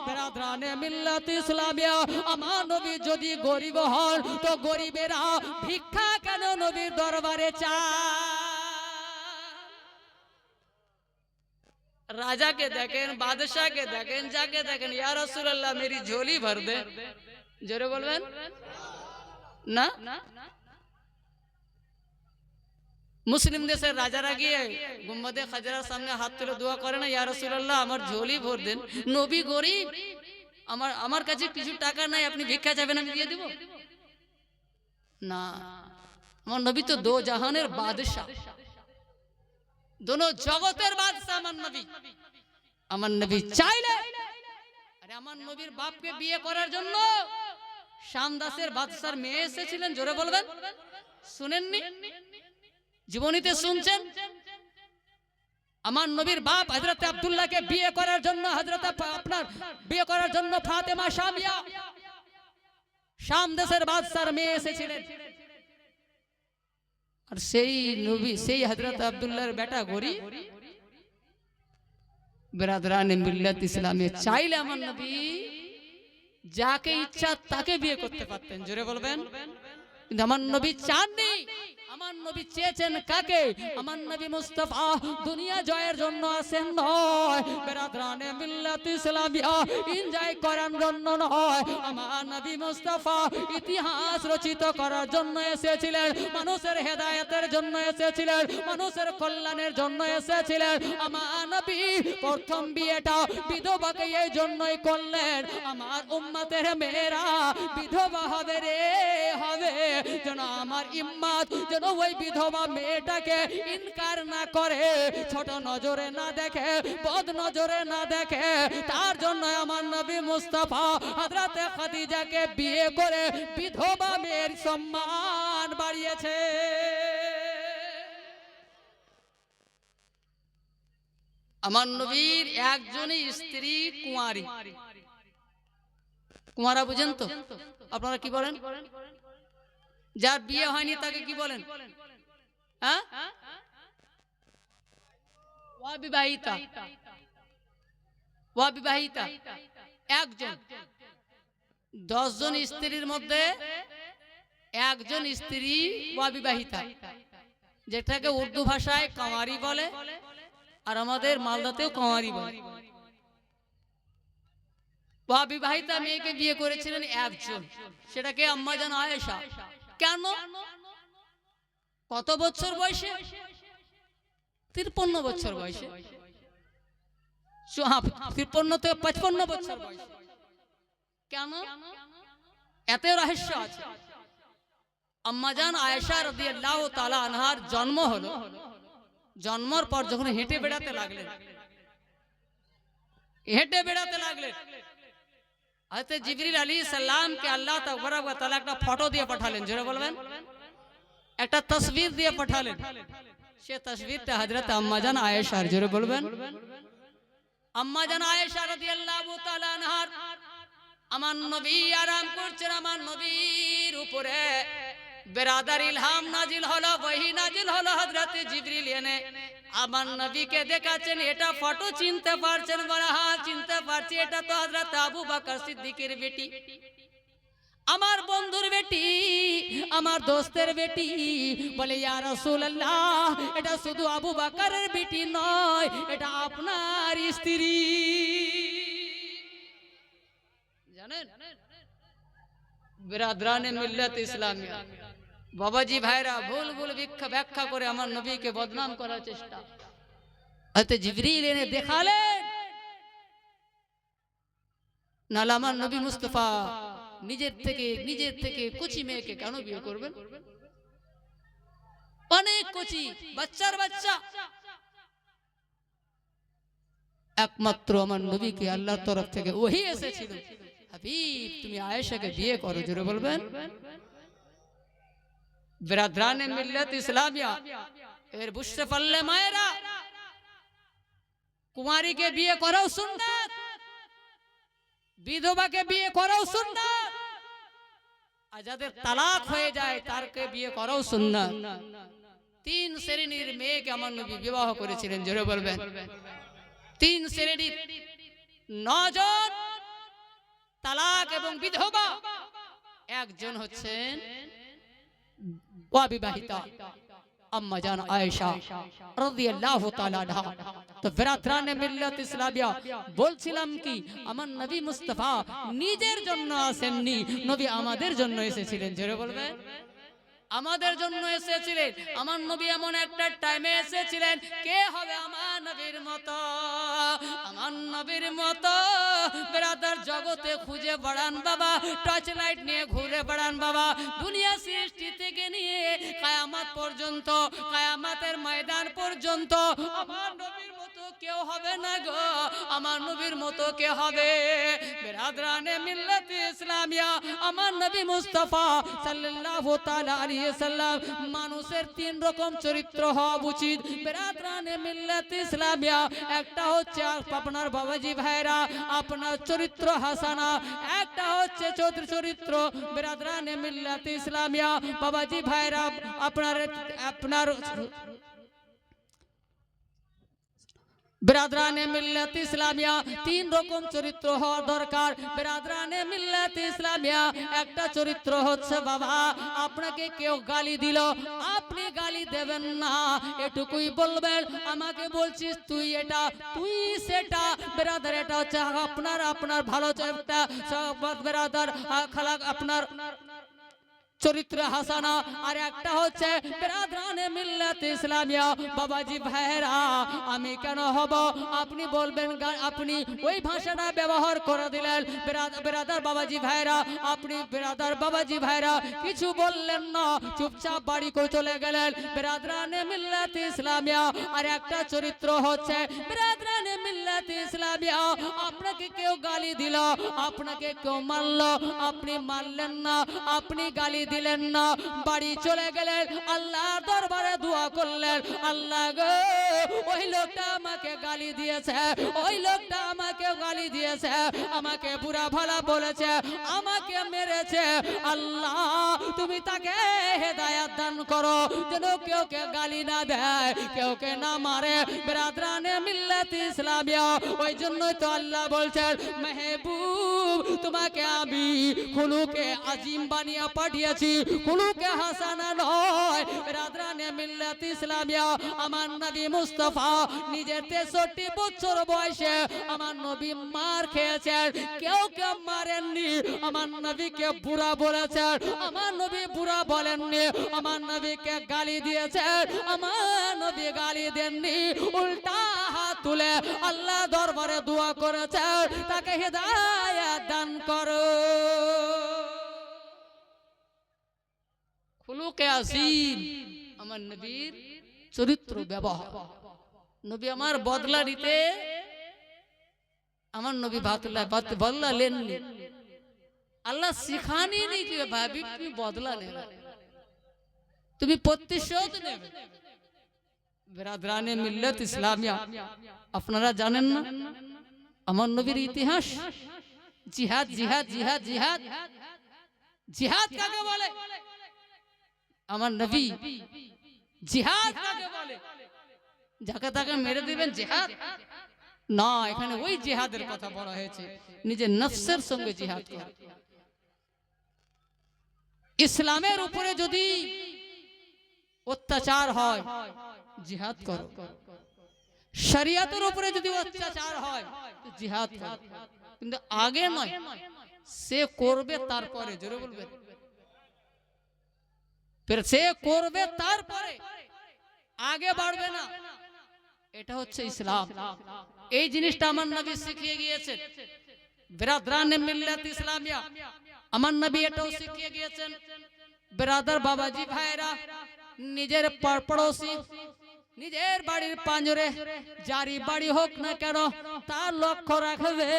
বিরাদরানে মিল্লাত ইসলামিয়া, আমার নবী যদি গরিব হন তো গরিবেরা ভিক্ষা কেন নবীর দরবারে চায়? রাজাকে দেখেন, বাদশাকে দেখেন, যাকে দেখেন, ইয়া রাসূলুল্লাহ মেরি ঝোলি ভর দে। জোরে বলবেন না? মুসলিম দেশের রাজারা গিয়ে গুম্বদে খাজরার সামনে হাত তুলে দোয়া করে না, ইয়া রাসূলুল্লাহ আমার ঝোলি ভর দেন। নবী গরিব, আমার কাছে কিছু টাকা নাই, আপনি ভিক্ষা চাইবেন আমি দিয়ে দেব না। আমার নবী তো দো জাহানের বাদশা, দোনো জগতের বাদশা আমার নবী। আমার নবী চাইলে, আরে আমার নবীর বাপকে বিয়ে করার জন্য শাম দাসের বাদশার মেয়ে এসেছিলেন। জোরে বলবেন, শুনেননি? জীবনীতে শুনছেন? আমার নবীর বাপ হযরত আব্দুল্লাহকে বিয়ে করার জন্য, হযরত আপনার বিয়ে করার জন্য ফাতেমা শামিয়া, শাম দেশের বাদশার মেয়ে এসেছিলেন। আর সেই নবী, সেই হযরত আব্দুল্লাহর বেটা গরিব। বিরাদরানে মিল্লাত ইসলামে চাইলে আমার নবী যাকে ইচ্ছা তাকে বিয়ে করতে পারতেন। জোরে বলবেন। কিন্তু আমার নবী চাননি। আমার আমার নবী চেয়েছেন কাকে? আমার নবী মুস্তাফা দুনিয়া জয়ের জন্য আসেন নয়, বেরাদরানে মিল্লাত ইসলামিয়া এনজয় করার জন্য নয়। আমার নবী মুস্তাফা ইতিহাস রচিত করার জন্য এসেছিলেন, মানুষের হেদায়েতের জন্য এসেছিলেন, মানুষের কল্যাণের জন্য এসেছিলেন। আমার নবী প্রথম বিয়েটা বিধবাকে এই জন্যই করলেন, আমার উম্মতের মেয়েরা বিধবা হবে রে হবে, যেন আমার ইম্মত যেন ওই বিধবা মেয়েটাকে ইনকার না করে, ছোট নজরে না দেখে, বদ নজরে না দেখে। তার জন্য আমার নবী মুস্তাফা হযরতে খাদিজাকে বিয়ে করে বিধবা মেয়ের সম্মান বাড়িয়েছে। আমার নবীর একজনই স্ত্রী কুঁয়ারি। কুঁয়ারা বুঝেন তো আপনারা? কি বলেন? যার বিয়ে হয়নি তাকে কি বলেন? হ্যাঁ, অবিবাহিতা। অবিবাহিতা একজন। 10 জন স্ত্রীর মধ্যে একজন স্ত্রী অবিবাহিতা, যেটাকে উর্দু ভাষায় কাঁওয়ারি বলে, আর আমাদের মালদাতেও কাঁওয়ারি বলে। অবিবাহিতা মেয়েকে বিয়ে করেছিলেন একজন, সেটাকে আম্মাজান আয়েশা। কেন? কত বছর বয়সে? 53 বছর বয়সে। 53 থেকে 55 বছর বয়সে। কেন? এত রহস্য আছে। আম্মাজান আয়েশা রাদিয়াল্লাহু তাআলা আনহার জন্ম হলো, জন্মের পর যখন হেঁটে বেড়াতে লাগলেন, হেঁটে বেড়াতে লাগলেন, হযরত জিবরিল আলাইহিস সালামকে আল্লাহ তাবারক ওয়া তাআলা একটা ফটো দিয়ে পাঠালেন। জোরে বলবেন, একটা তসবির দিয়ে পাঠালেন। সে তসবিরটা হযরত আম্মাজান আয়েশার। জোরে বলবেন, আম্মাজান আয়েশা রাদিয়াল্লাহু তাআলা আনহার। আমার নবী আরাম করছেন, আমার নবীর উপরে বেরাদার ইলহাম নাজিল হলো, ওহী নাজিল হলো। হযরত জিবরিল এনে আমার নবীকে দেখাচ্ছেন। এটা ফটো চিনতে পারছেন? বলে হ্যাঁ চিনতে পারছি, এটা তো হযরত আবু বকর সিদ্দিকের বেটি, আমার বন্ধুর বেটি, আমার দোস্তের বেটি। বলে ইয়া রাসূলুল্লাহ, এটা শুধু আবু বকরের বেটি নয়, এটা আপনার স্ত্রী। জানেন বিরাদরানে মিল্লাত ইসলামিয়া, বাবাজি ভাইরা ভুল ভুল ব্যাখ্যা করে আমার নবীকে বদনাম করার চেষ্টা। হযরত জিবরিল এনে দেখালেন, নাহলে আমার নবী মুস্তাফা নিজের থেকে কুচি মেয়েকে কেন বিয়ে করবেন? অনেক কুচি, বাচ্চার বাচ্চা। একমাত্র আমার নবীকে আল্লাহর তরফ থেকে ওহী এসেছিল, হাবিব তুমি আয়েশাকে বিয়ে করো। জোরে বলবেন। বিরাদরানে মিল্লাত ইসলামিয়া, এর বুঝতে পারলে মায়েরা, কুমারীকে বিয়ে করাও সুন্নাত, বিধবাকে বিয়ে করাও সুন্নাত, আর যাদের তালাক হয়ে যায় তারকে বিয়ে করাও সুন্নাত। 3 শ্রেণীর মেয়েকে আমার নবী বিবাহ করেছিলেন। জোরে বলবেন। 3 শ্রেণীর, 9 জন তালাক এবং বিধবা, একজন হচ্ছেন অবিবাহিতা আম্মাজান আয়েশা রাদিয়াল্লাহু তাআলা আনহা। তো বিরাদরানে মিল্লাত ইসলামিয়া, বলছিলাম কি আমার নবী মুস্তাফা নিজের জন্য আসেননি, নবী আমাদের জন্য এসেছিলেন। জোরে বলবেন, আমাদের জন্য এসেছিলেন। আমার নবী এমন একটা টাইমে এসেছিলেন, কে হবে আমার নবীর মতো? আমার নবীর মতো বেরাদার জগতে খুঁজে বেড়ান বাবা, টর্চ লাইট নিয়ে ঘুরে বেড়ান বাবা, দুনিয়া সৃষ্টি থেকে নিয়ে কিয়ামত পর্যন্ত, কিয়ামতের ময়দান পর্যন্ত আমার নবীর মতো কেউ হবে না গো। আমার নবীর মতো কে হবে? বিরাদরানে মিল্লাত ইসলামিয়া, আমার নবী মুস্তাফা সাল্লাল্লাহু তাআলা আলাইহি সাল্লাম, মানুষের 3 রকম চরিত্র হওয়া উচিত। বিরাদরানে মিল্লাত ইসলামিয়া, একটা হচ্ছে আপনার বাবাজি ভাইরা আপনার চরিত্র হাসানা, একটা হচ্ছে চরিত্র। বিরাদরানে মিল্লাত ইসলামিয়া, বাবাজি ভাইরা আপনার बिरादराने मिल्लत इस्लामिया तीन रकम चरित्र हওয়া দরকার बिरादराने मिल्लत इस्लामिया একটা চরিত্র হচ্ছে বাবা আপনাকে কেউ গালি দিল আপনি গালি দেবেন না এটুকুই বলবেন আমাকে বলছিস তুই এটা তুই সেটা बिरादर এটা হচ্ছে আপনার আপনার ভালো একটা সহবত बिरादर খালাক আপনার চরিত্র হাসানা আর একটা হচ্ছে বিরাদরানে মিল্লাত ইসলামিয়া বাবাজি ভাইরা আমি কেন হব আপনি বলবেন আপনি ওই ভাষাটা ব্যবহার করে দিলেন বিরাদার বাবাজি ভাইরা আপনি বিরাদার বাবাজি ভাইরা কিছু বললেন না চুপচাপ বাড়ি করে চলে গেলেন বিরাদরানে মিল্লাত ইসলামিয়া আর একটা চরিত্র হচ্ছে বিরাদরানে মিল্লাত ইসলামিয়া আপনাকে কেউ গালি দিল আপনাকে কেউ মারলো আপনি মারলেন না আপনি গালি দিলেন না বাড়ি চলে গেলেন আল্লাহর দরবারে দোয়া করলেন আল্লাহ গো ওই লোকটা আমাকে গালি দিয়েছে ওই লোকটা আমাকে গালি দিয়েছে আমাকে বুড়া ভালা বলেছে আমাকে মেরেছে আল্লাহ তুমি তাকে হেদায়েত দান করো যেন কেউ কে গালি না দেয় কেউ কে না মারে বিরাদরানে মিল্লাত ইসলামিয়া ওই জন্যই তো আল্লাহ বলছেন মেহবুব তোমাকে আমি খুলুকে আজিম বানিয়ে পাঠিয়েছি খুলুকে হাসানা নয় বিরাদরানে মিল্লাত ইসলামিয়া আমার নবী মুস্তাফা নিজের 63 বছর বয়সে আমার নবী মার খেয়েছেন কেউ কেউ মারেননি আমার নবীকে বুড়া বলেছেন আমার নবী বুড়া বলেননি আমার নবীকে গালি দিয়েছেন আমার নবী গালি দেননি উল্টা হাত তুলে আল্লাহ দরবারে দোয়া করেছেন তাকে হেদায়েত দান করো খুলুকে আসিম আমার নবীর চরিত্র ব্যবহার নবী আমার বদলা নিতে আমার নবী বদলা लेनনি আল্লাহ শিখানি नहीं कि भाभी তুমি বদলা নেবে তুমি প্রতিশোধ নেবে বিরাদরানে মিল্লাত ইসলামিয়া আপনারা জানেন না আমার নবীর ইতিহাস জিহাদ জিহাদ জিহাদ জিহাদ জিহাদ কাকে বলে আমার নবী জিহাদ কাকে বলে যাকে তাকে মেরে দিবেন জিহাদ না এখানে ওই জিহাদের কথা বলা হয়েছে নিজের নফসের সঙ্গে জিহাদ করা ইসলামের উপরে যদি অত্যাচার হয় জিহাদ করো শরিয়তের উপরে যদি অত্যাচার হয় তো জিহাদ করো কিন্তু আগে নয় সে করবে তারপরে জোরে বলবেন फिर से করবে তারপরে আগে বাড়বে না এটা হচ্ছে ইসলাম এই জিনিসটা আমার নবী শিখিয়ে গিয়েছেন বিরাদরানে মিল্লাত ইসলামিয়া আমার নবী এটাও শিখিয়ে গিয়েছেন বিরাদার বাবাজি ভাইরা নিজের পড়োশি নিজের বাড়ির পাঁজরে যারি বাড়ি হোক না কেন তার লক্ষ্য রাখবে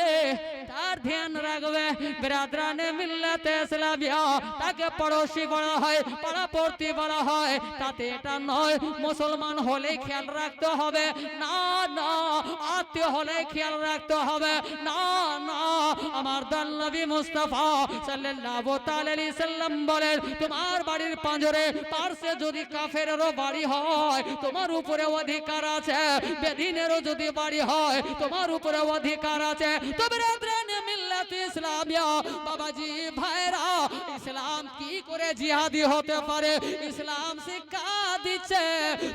তার ধ্যান রাখবে বিরাদরানে মিল্লাত ইসলামিয়া তাকে পড়োশি বলা হয় পাড়াপড়শি বলা হয় তাতে এটা নয় মুসলমান হলে খেয়াল রাখতে হবে না না আত্মীয় হলে খেয়াল রাখতে হবে না না আমার দয়াল নবী মুস্তাফা সাল্লাল্লাহু তাআলা আলাইহি সাল্লাম বলেন তোমার বাড়ির পাঁজরে পাশে যদি কাফেরেরও বাড়ি হয় তোমার উপরে অধিকার আছে বেদিনেরও যদি বাড়ি হয় তোমার উপরে অধিকার আছে তো বিরাদরানে মিল্লাত ইসলামিয়া বাবাজি ভাইরা ইসলাম কি করে জিহাদি হতে পারে ইসলাম শিক্ষা দিচ্ছে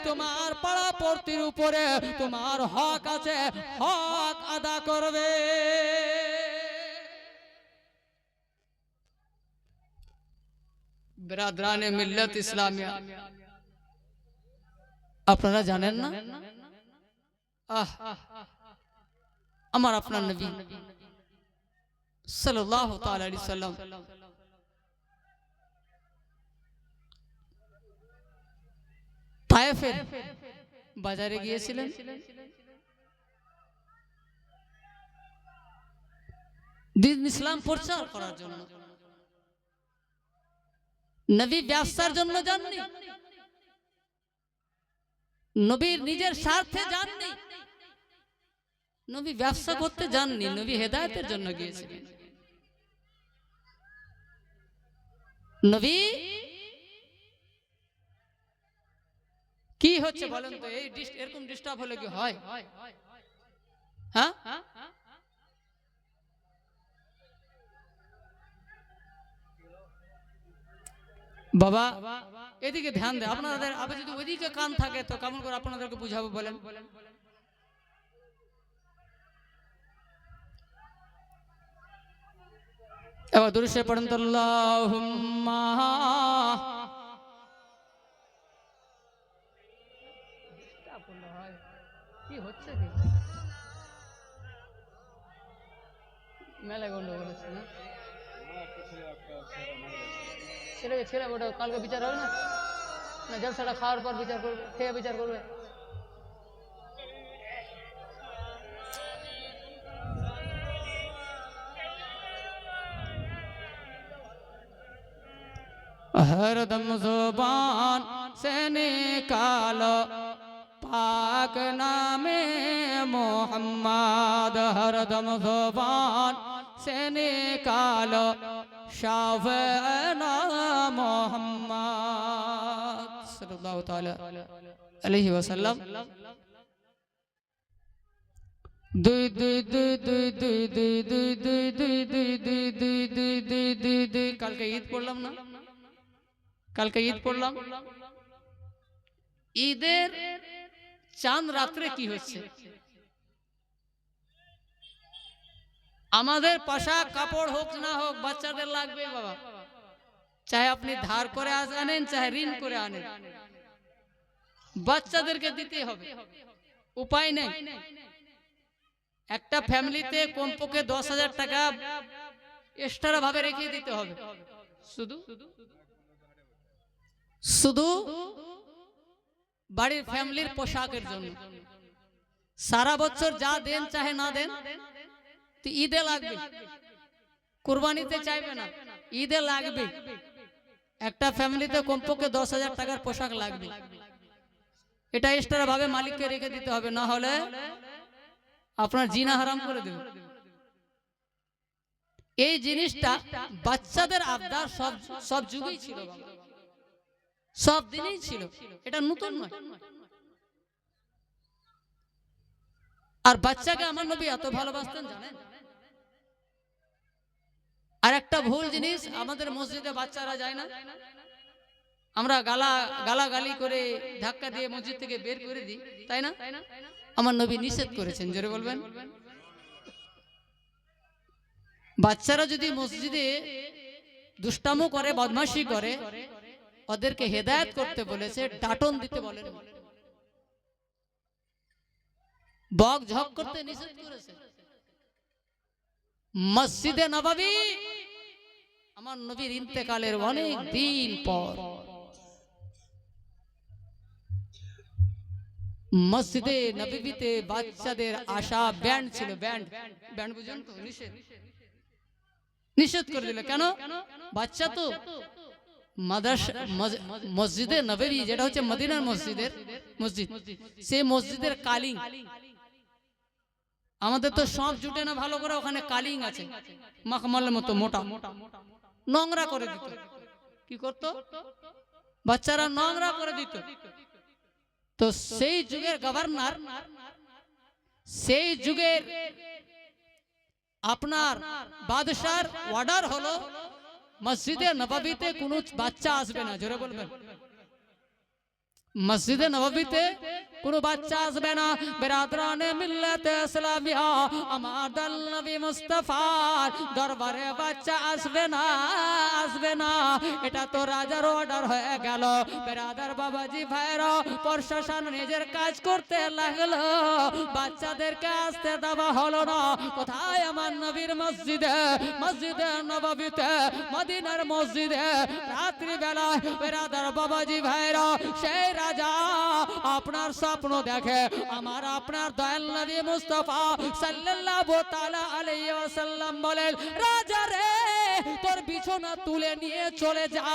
তোমার পাড়াপড়শির উপরে তোমার হক আছে হক আদা করবে বিরাদরানে মিল্লাত ইসলামিয়া আপনারা জানেন না আমার আপনার নবী সাল্লাল্লাহু তাআলা আলাইহি সাল্লাম তায়েফের বাজারে গিয়েছিলেন দ্বীন ইসলাম প্রচার করার জন্য নবী ব্যবসার জন্য যাননি নবীর নিজের স্বার্থে যাননি নবী ব্যবসা করতে যাননি নবী হেদায়েতের জন্য গিয়েছিলেন নবী কি হচ্ছে বলেন তো এই এরকম ডিস্টার্ব হলে কি হয় হ্যাঁ, বাবা এদিকে ধ্যান দে। আপনাদের আবার যদি ওইদিকে কান থাকে তো কেমন করে আপনাদেরকে বুঝাবো বলেন? এবার দুরূদে পড়েন তো আল্লাহুম্মা। কি হচ্ছে কি মেলা গন্ডগোল হচ্ছে না? ছেলে ওটা কালকে বিচার হবে না? না জলসাটা খাওয়ার পর বিচার করবে, খেয়ে বিচার করবে। हरदम ज़ुबान से निकालो पाक नामे मोहम्मद, हरदम ज़ुबान से निकालो शाफ़ना मोहम्मद सल्लल्लाहु ताला अलैहि वसल्लम। দুই দুই দুই দুই দুই দুই দুই দুই দুই দুই দুই দুই দুই দুই দুই দুই। কালকে ঈদ পড়লাম না? কালকে ঈদ পড়লাম। ঈদের চাঁদ রাত্রে কি হচ্ছে? আমাদের পোশাক কাপড় হোক না হোক বাচ্চাদের লাগবে বাবা, চাহে আপনি ধার করে আনেন চাহে ঋণ করে আনেন, বাচ্চাদেরকে দিতে হবে, উপায় নেই। একটা ফ্যামিলিতে কমপক্ষে 10,000 টাকা এক্সট্রা ভাবে রেখে দিতে হবে, শুধু শুধু বাড়ির ফ্যামিলির পোশাকের জন্য। সারা বছর যা দেন চাহে না দেন, তো ঈদে লাগবে। কুরবানিতে চাইবে না, ঈদে লাগবে। একটা ফ্যামিলিতে কমপক্ষে 10,000 টাকার পোশাক লাগবে। এটা এক্সট্রা ভাবে মালিককে রেখে দিতে হবে, না হলে আপনার জিনা হারাম করে দেবে। এই জিনিসটা বাচ্চাদের আবদার সব যুগেই ছিল, সব দিনেই ছিল, এটা নতুন নয়। আর বাচ্চাকে আমার নবী এত ভালোবাসতেন জানেন? আর একটা ভুল জিনিস, আমাদের মসজিদে বাচ্চারা যায় না, আমরা গালাগালি করে ধাক্কা দিয়ে মসজিদ থেকে বের করে দিই, তাই না? আমার নবী নিষেধ করেছেন, জোরে বলবেন। বাচ্চারা যদি মসজিদে দুষ্টামো করে, বদমাশি করে, ওদেরকে হেদায়েত করতে বলেছে, ডাটন দিতে বলেন, বক ঝক করতে নিষেধ করেছে। মসজিদে নববী আমার নবীর ইন্তেকালের অনেক দিন পর, মসজিদে নববীতে বাচ্চাদের আসা ব্যান্ড ছিল, ব্যান্ড বুঝুন তো, নিষেধ করে দিল। কেন? বাচ্চা তো মসজিদে নববী যেটা হচ্ছে মদিনার মসজিদ, সেই মসজিদের কালিং, আমাদের তো সব জুটে না ভালো করে, ওখানে কালিং আছে মাখমালের মতো মোটা, নোংরা করে দিত। কি করত? বাচ্চারা নোংরা করে দিত। তো সেই যুগের গভর্নর, সেই যুগের আপনার বাদশার অর্ডার হলো মসজিদে নববীতে কোনো বাচ্চা আসবে না, জোরে বলবেন। মসজিদে নববীতে কোনো বাচ্চা আসবে না। বেরাদরানে মিল্লাতে ইসলামিয়া, আমার দল নবী মুস্তাফার দরবারে বাচ্চা আসবে না, আসবে না। এটা তো রাজার অর্ডার হয়ে গেল। বেরাদার বাবাজি ভাইরা, প্রশাসন নিজের কাজ করতে লাগলো, বাচ্চাদেরকে আসতে দেওয়া হলো না। কোথায়? আমার নবীর মসজিদে, মসজিদে নববীতে, মদিনার মসজিদে। রাত্রি বেলায় বেরাদার বাবাজি ভাইরা, সেই রাজা আপনার স্বপ্ন দেখে, আমার আপনার দয়াল নবী মুস্তাফা সাল্লাল্লাহু তাআলা আলাইহি ওয়াসাল্লাম বলেন, রাজা রে, তোর বিছানা তুলে নিয়ে চলে যা,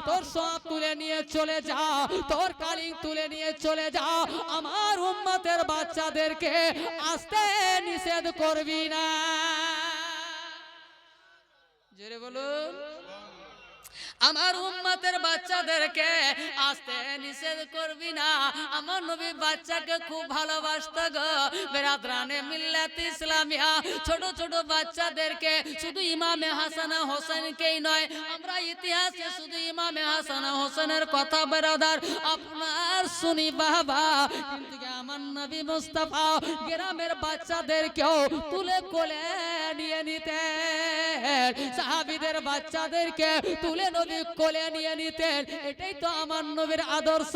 তোর সব তুলে নিয়ে চলে যা, তোর কালিং তুলে নিয়ে চলে যা, আমার উম্মতের বাচ্চাদেরকে আসতে নিষেধ করবি না। জোরে বলুন। আমার উম্মতের বাচ্চাদেরকে আসতে নিষেধ করবি না। আমার নবী বাচ্চাকে খুব ভালোবাসতো গো। বেরাদরানে মিল্লাত ইসলামিয়া ছোট ছোট বাচ্চাদেরকে শুধু ইমামে হাসান হোসেনকেই নয়, আমরা ইতিহাসে শুধু ইমামে হাসান হোসেনের কথা বেরাদার আপনার শুনি বাবা, কিন্তু আমার নবী মুস্তাফা গ্রামের বাচ্চাদেরকেও তুলে কোলে নিয়ে নিতেন, সাহাবীদের বাচ্চাদেরকে তুলে নবী কোলে নিয়ে নিতেন। এটাই তো আমার নবীর আদর্শ,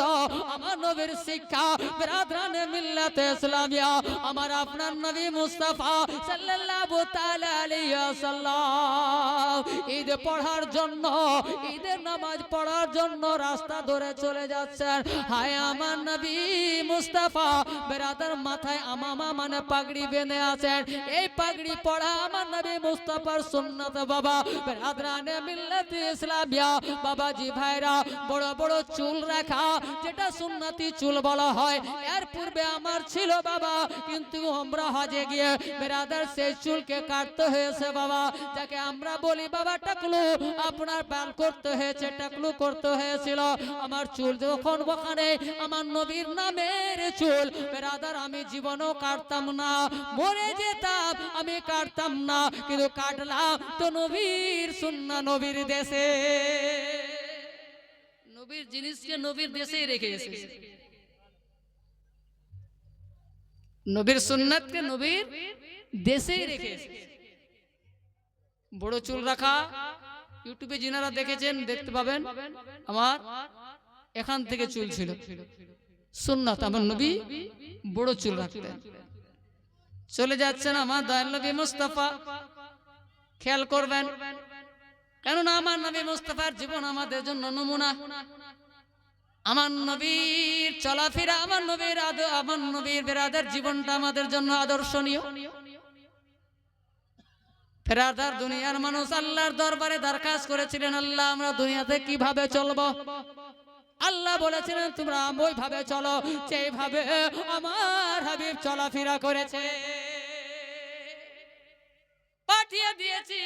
আমার নবীর শিক্ষা। বিরাদরানে মিল্লাতে ইসলামিয়া, আমার আপনার নবী মুস্তাফা সাল্লাল্লাহু তাআলা আলাইহি ওয়াসাল্লাম ঈদ পড়ার জন্য, ঈদের নামাজ পড়ার জন্য রাস্তা ধরে চলে যাচ্ছেন। হায় আমার নবী মুস্তাফা বিরাদার মাথায় আমামা মানে পাগড়ি বেঁধে আছেন। এই পাগড়ি পড়া আমার নবী মুস্তাফার সুন্নাত বাবা। বিরাদরানে মিল্লাতে ইসলামিয়া, বাবাজি ভাইরা, বড় বড় চুল রাখা যেটা সুন্নতি চুল বলা হয়, এর পূর্বে আমার ছিল বাবা, কিন্তু আমরা হজে গিয়ে বেরাদার সেই চুলকে কাটতে হয়েছে বাবা, যাকে আমরা বলি বাবা টাকলু। আপনার বাল করতে হয়েছে, টাকলু করতে হয়েছিল। আমার চুল যখন ওখানে আমার নবীর নামের চুল বেরাদার, আমি জীবনও কাটতাম না, মরে যেতাম, আমি কাটতাম না, কিন্তু কাটলাম তো নবীর সুন্নাহ, নবীর দেশে। নবীর জিনিসকে নবীর দেশেই রেখে এসেছে, নবীর সুন্নাতকে নবীর দেশেই রেখে এসেছে। বড় চুল রাখা ইউটিউবে যিনারা দেখেছেন দেখতে পাবেন, আমার এখান থেকে চুল ছিল সুন্নাত। আমার নবী বড় চুল রাখতেন। চলে যাচ্ছেন আমার দয়াল নবী মুস্তাফা, খেয়াল করবেন, কেননা আমার নবী মুস্তাফার জীবন আমাদের জন্য নমুনা। আমার নবীর চলাফেরা, আমার নবীর বেরাদার জীবনটা আমাদের জন্য আদর্শনীয়। বেরাদার দুনিয়ার মানুষ আল্লাহর দরবারে দরখাস্ত করেছিলেন, আল্লাহ আমরা দুনিয়াতে কিভাবে চলবো? আল্লাহ বলেছিলেন তোমরা ওইভাবে চলো যেভাবে আমার হাবিব চলাফেরা করেছে। পাঠিয়ে দিয়েছি,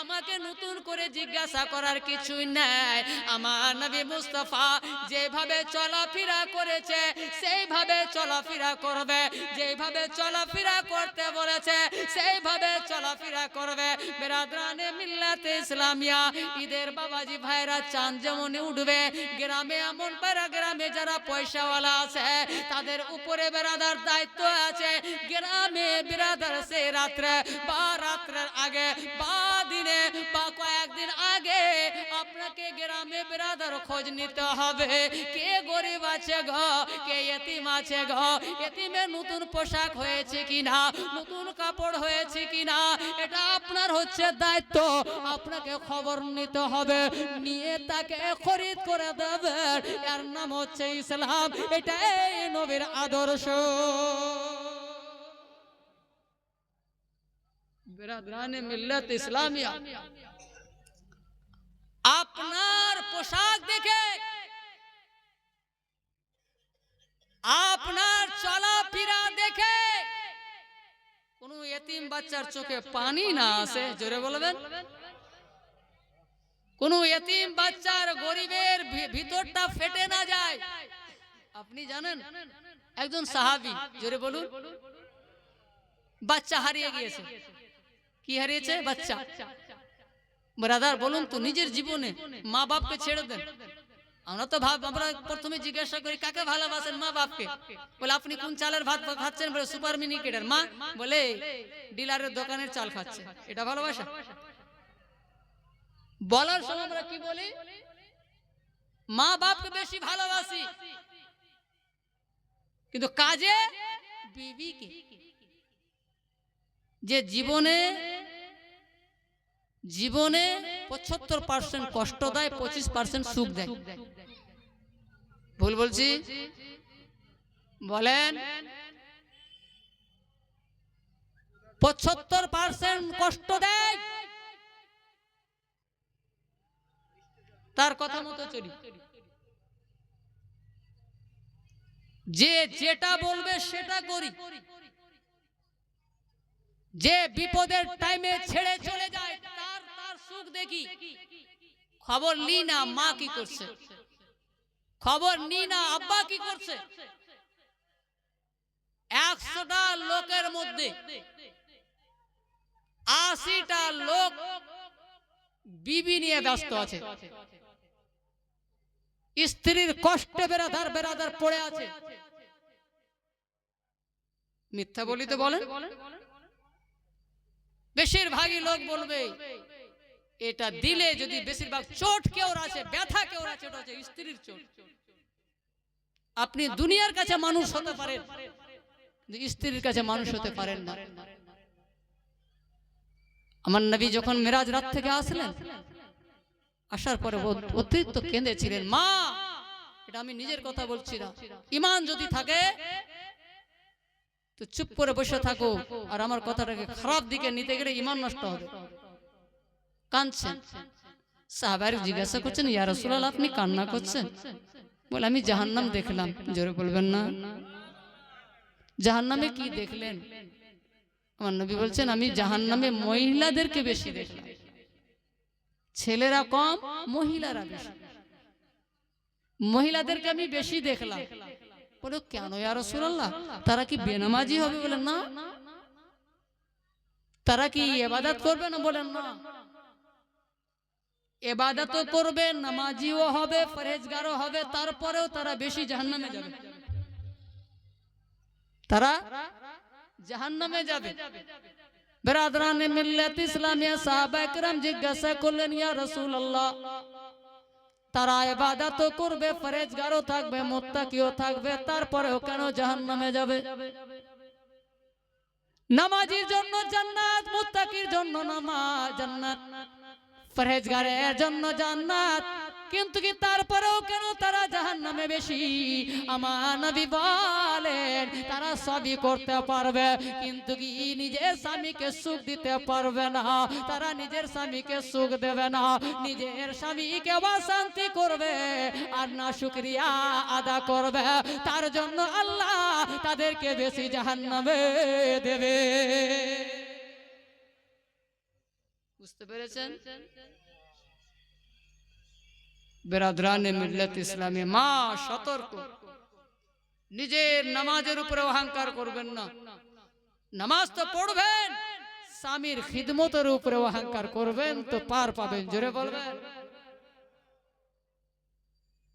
আমাকে নতুন করে জিজ্ঞাসা করার কিছুই নাই। আমার নবী মুস্তাফা যেভাবে চলাফেরা করেছে সেইভাবে চলাফেরা করবে, যেভাবে চলাফেরা করতে বলেছে সেইভাবে চলাফেরা করবে। বেরাদরানে মিল্লাতে ইসলামিয়া, ঈদের বাবাজি ভাইরা চাঁদ যেমন উঠবে, গ্রামে এমন গ্রামে যারা পয়সাওয়ালা আছে তাদের উপরে বেরাদার দায়িত্ব আছে। গ্রামে বেরাদার সে রাত্রে বা রাত্রের আগে বা দিনে বা কয়েকদিন আগে আপনাকে গ্রামে বেরাদার খোঁজ নিতে হবে, কে গরিব আছে গো, কে এতিম আছে গো, এতিমের নতুন পোশাক হয়েছে কিনা, নতুন কাপড় হয়েছে কিনা, এটা আপনার হচ্ছে দায়িত্ব। আপনাকে খবর নিতে হবে, নিয়ে তাকে খরিদ করে দেবেন। এর নাম হচ্ছে ইসলাম, এটাই নবীর আদর্শ। বেরাদরানে মিল্লাত ইসলামিয়া, আপনার পোশাক দেখে, আপনার চলাফেরা দেখে কোন এতিম বাচ্চার চোখে পানি না আসে, জোরে বলবেন। কোন এতিম বাচ্চার, গরিবের ভিতরটা ফেটে না যায়। আপনি জানেন একজন সাহাবী, জোরে বলুন, বাচ্চা হারিয়ে গিয়েছে। কি হারিয়েছে? বাচ্চা। ব্রাদার বলুন তো, নিজের জীবনে মা বাপকে ছেড়ে দেন। আমরা তো আমরা প্রথমে জিজ্ঞাসা করি কাকে ভালোবাসেন? মা বাপকে। বলে আপনি কোন চালের ভাত খাচ্ছেন? বলে সুপার মিনিকেটের। মা বলে ডিলারের দোকানের চাল খাচ্ছে। এটা ভালোবাসা? বলার সময় আমরা কি বলি? মা বাপকে বেশি ভালোবাসি, কিন্তু কাজে বিবিকে। যে জীবনে 75% কষ্ট দেয়, 25% সুখ দেয়। ভুল বলছি? বলেন। 75% কষ্ট দেয়, তার কথা মতো চলি। যে যেটা বলবে সেটা করি। যে বিপদের টাইমে ছেড়ে চলে যায় তার সুখ দেখি, খবর নি না মা কি করছে, খবর নি না আব্বা কি করছে। 100টা লোকের মধ্যে 80টা লোক বিবি নিয়ে ব্যস্ত আছে, স্ত্রীর কষ্টে বেরাদার বেরাদার পড়ে আছে। মিথ্যা বলিতে বলেন? বেশিরভাগই লোক বলবে এটা দিলে যদি বেশিরভাগ চোট কেউ আছে, ব্যথা কেউ আছে, ওটা হচ্ছে স্ত্রীর চোট। আপনি দুনিয়ার কাছে মানুষ হতে পারেন, স্ত্রীর কাছে মানুষ হতে পারেন না। আমার নবী যখন মেরাজ রাত থেকে আসলেন, আসার পরে অতিরিক্ত কেঁদেছিলেন। মা, এটা আমি নিজের কথা বলছি না, ঈমান যদি থাকে তো চুপ করে বসে থাকো, আর আমার কথাটাকে খারাপ দিকে নিতে গেলে ঈমান নষ্ট হবে। কাঁদছেন। সাহাবারা জিজ্ঞাসা করছেন, ইয়া রাসূলুল্লাহ আপনি কান্না করছেন? বলে আমি জাহান্নাম দেখলাম। জোরে বলবেন না? জাহান্নামে কি দেখলেন? আমার নবী বলছেন, আমি জাহান্নামে মহিলাদেরকে বেশি দেখলাম, ছেলেরা কম, মহিলারা বেশি। মহিলাদেরকে আমি বেশি দেখলাম। বলে কেন ইয়া রাসূলুল্লাহ, তারা কি বেনামাজি হবে? বলেন না। তারা কি ইবাদত করবে না? বলেন না। ইবাদতও করবে, নামাজিও হবে, পরহেজগারও হবে, তারপরেও তারা বেশি জাহান্নামে যাবে। তারা জাহান্নামে যাবে। বিরাদরানে মিল্লাত ইসলামিয়া সাহাবায়ে কেরাম জিজ্ঞাসা করলেন, ইয়া রাসূলুল্লাহ তারা ইবাদতও করবে, পরহেজগারও থাকবে, মুত্তাকিও থাকবে, তারপরেও কেন জাহান্নামে যাবে? নামাজির জন্য জান্নাত, মুত্তাকির জন্য নামাজ জান্নাত, পরহেজগারের জন্য জান্নাত, কিন্তু কি তারপরেও কেন তারা জাহান্নামে বেশি? আমার নবী বলেন তারা সবই করতে পারবে, কিন্তু কি নিজের স্বামীকে সুখ দিতে পারবে না। তারা নিজের স্বামীকে সুখ দেবে না, নিজের স্বামীকে অশান্তি করবে আর না শুকরিয়া আদা করবে। তার জন্য আল্লাহ তাদেরকে বেশি জাহান্নামে দেবে। বুঝতে পেরেছেন? বিরাদরানে মিল্লাত ইসলামী, মা সতর্ক, নিজের নামাজের উপরে অহংকার করবেন না। নামাজ তো পড়বেন, স্বামীর খিদমতের উপরে অহংকার করবেন তো পার পাবেন। জোরে বলবেন।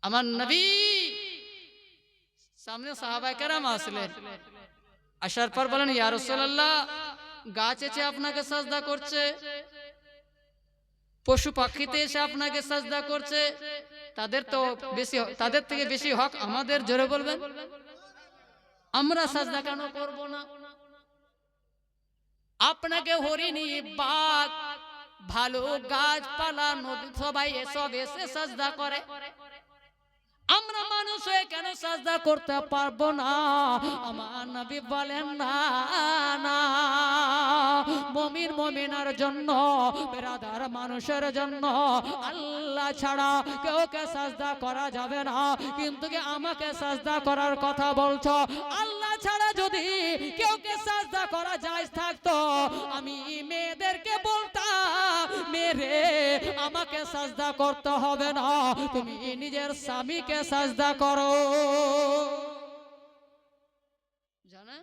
আমার নবী সামনে সাহাবায়ে কেরাম আসলেন, আসার পর বলেন, ইয়া রাসূলুল্লাহ গাছ এসে আপনাকে সাজদা করছে, পশু পাখিতে এসে আপনাকে সাজদা করছে, তাদের থেকে বেশি হক আমাদের। জোরে বলবেন। আমরা সাজদা কেন করব না? আপনাকে হরিণী, বাঘ, ভালো, গাছপালা, নদী সবাই এসব এসে সাজদা করে, আমরা মানুষ হয়ে কেন সাজদা করতে পারবো না? আমার নবী বলেন, না না, মুমিন মুমিনার জন্য, বিরাদার মানুষের জন্য আল্লাহ ছাড়া কেউকে সাজদা করা যাবে না। কিন্তু কি আমাকে সাজদা করার কথা বলছো? আল্লাহ ছাড়া যদি কেউকে সাজদা করা যায় থাকতো, আমি মেয়েদেরকে বলতাম, মেরে আমাকে সাজদা করতে হবে না, তুমি নিজের স্বামীকে সাজদা করো। জানেন,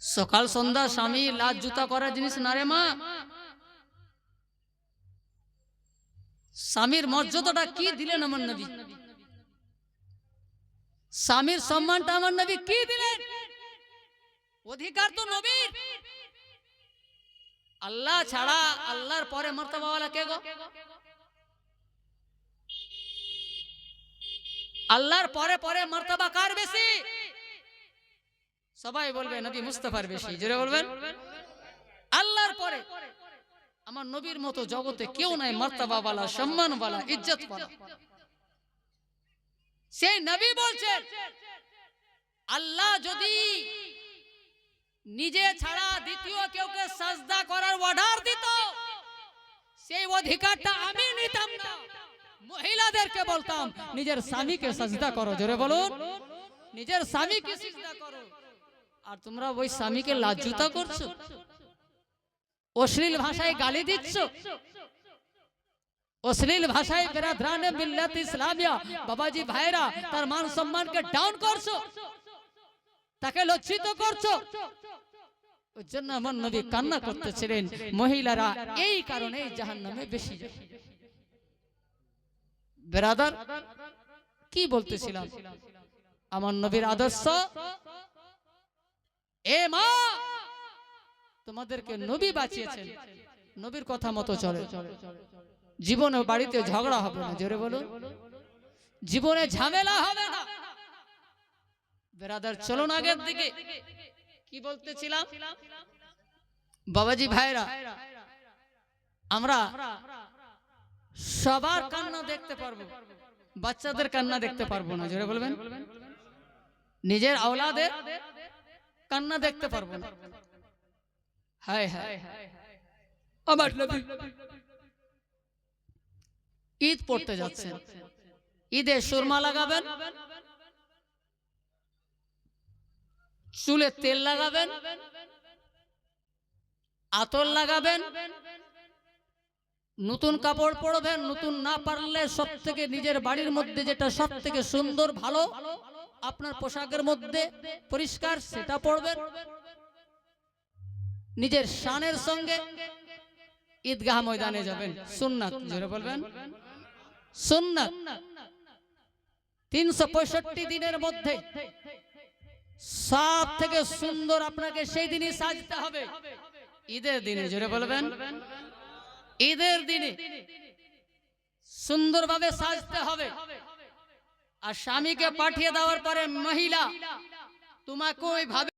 সকাল সন্ধ্যা স্বামী লাজ জুতা করার জিনিস না রে মা। স্বামীর মর্যাদাটা কি দিলেন আমার নবী, স্বামীর সম্মানটা আমার নবী কি দিলেন? অধিকার তো নবীর। আল্লাহ ছাড়া, আল্লাহর পরে মর্তবাওয়ালা কে গো? আল্লাহর পরে পরে মর্তবা কার বেশি? সবাই বলবে নবী মুস্তাফার বেশি। জোরে বলবেন। আল্লাহর পরে আমার নবীর মতো জগতে কেউ নাই মর্তবাওয়ালা, সম্মানওয়ালা, ইজ্জতওয়ালা। সেই নবী বলছেন, আল্লাহ যদি নিজে ছাড়া দ্বিতীয় কেউকে সাজদা করার অর্ডার দিত, সেই অধিকারটা আমি নিতাম না, মহিলাদেরকে বলতাম নিজের স্বামীকে সাজদা করো। জোরে বলুন, নিজের স্বামীকে সিজদা করো। আর তোমরা ওই স্বামীকে লাজ্জুতা করছো। অশ্লীল ভাষায় গালি দিচ্ছ, অশ্লীল ভাষায় বেরাদরানে মিল্লাত ইসলামিয়া বাবাজি ভাইরা তার মান সম্মানকে ডাউন করছো, তাকে লজ্জিত করছো। ওই জন্য আমার নবী কান্না করতেছিলেন, মহিলারা এই কারণে জাহান্নামে বেশি যায়। বেরাদার কি বলতেছিলাম, আমার নবীর আদর্শ, এ মা তোমাদেরকে নবী বাঁচিয়েছেন, নবীর কথা মতো চলে, জীবনে বাড়িতে ঝগড়া হবে না, জোরে বলুন, জীবনে ঝামেলা হবে না। বেরাদার চলুন আগের দিকে। কি বলতেছিলাম বাবাজি ভাইরা, আমরা সবার কান্না দেখতে পারবো, বাচ্চাদের কান্না দেখতে পারবো না, জোরে বলবেন, নিজের আওলাদের কান্না দেখতে পারবো না। হায় হায় আমার নবী ঈদ পড়তে যাচ্ছেন, ঈদে সুরমা লাগাবেন, চুলে তেল লাগাবেন, আতর লাগাবেন, নতুন কাপড় পরবেন, নতুন না পারলে সব থেকে নিজের বাড়ির মধ্যে যেটা সব থেকে সুন্দর ভালো আপনার পোশাকের মধ্যে পরিষ্কার সেটা পরবেন, নিজের শানের সঙ্গে ঈদগাহ ময়দানে যাবেন, সুন্নাত, জোরে বলবেন সুন্নাত। 365 দিনের মধ্যে সব থেকে সুন্দর আপনাকে সেই দিনই সাজতে হবে, ঈদের দিনে, জোরে বলবেন ঈদের দিনে সুন্দরভাবে সাজতে হবে। আর স্বামীকে পাঠিয়ে দেওয়ার পরে মহিলা তোমাকে ওইভাবে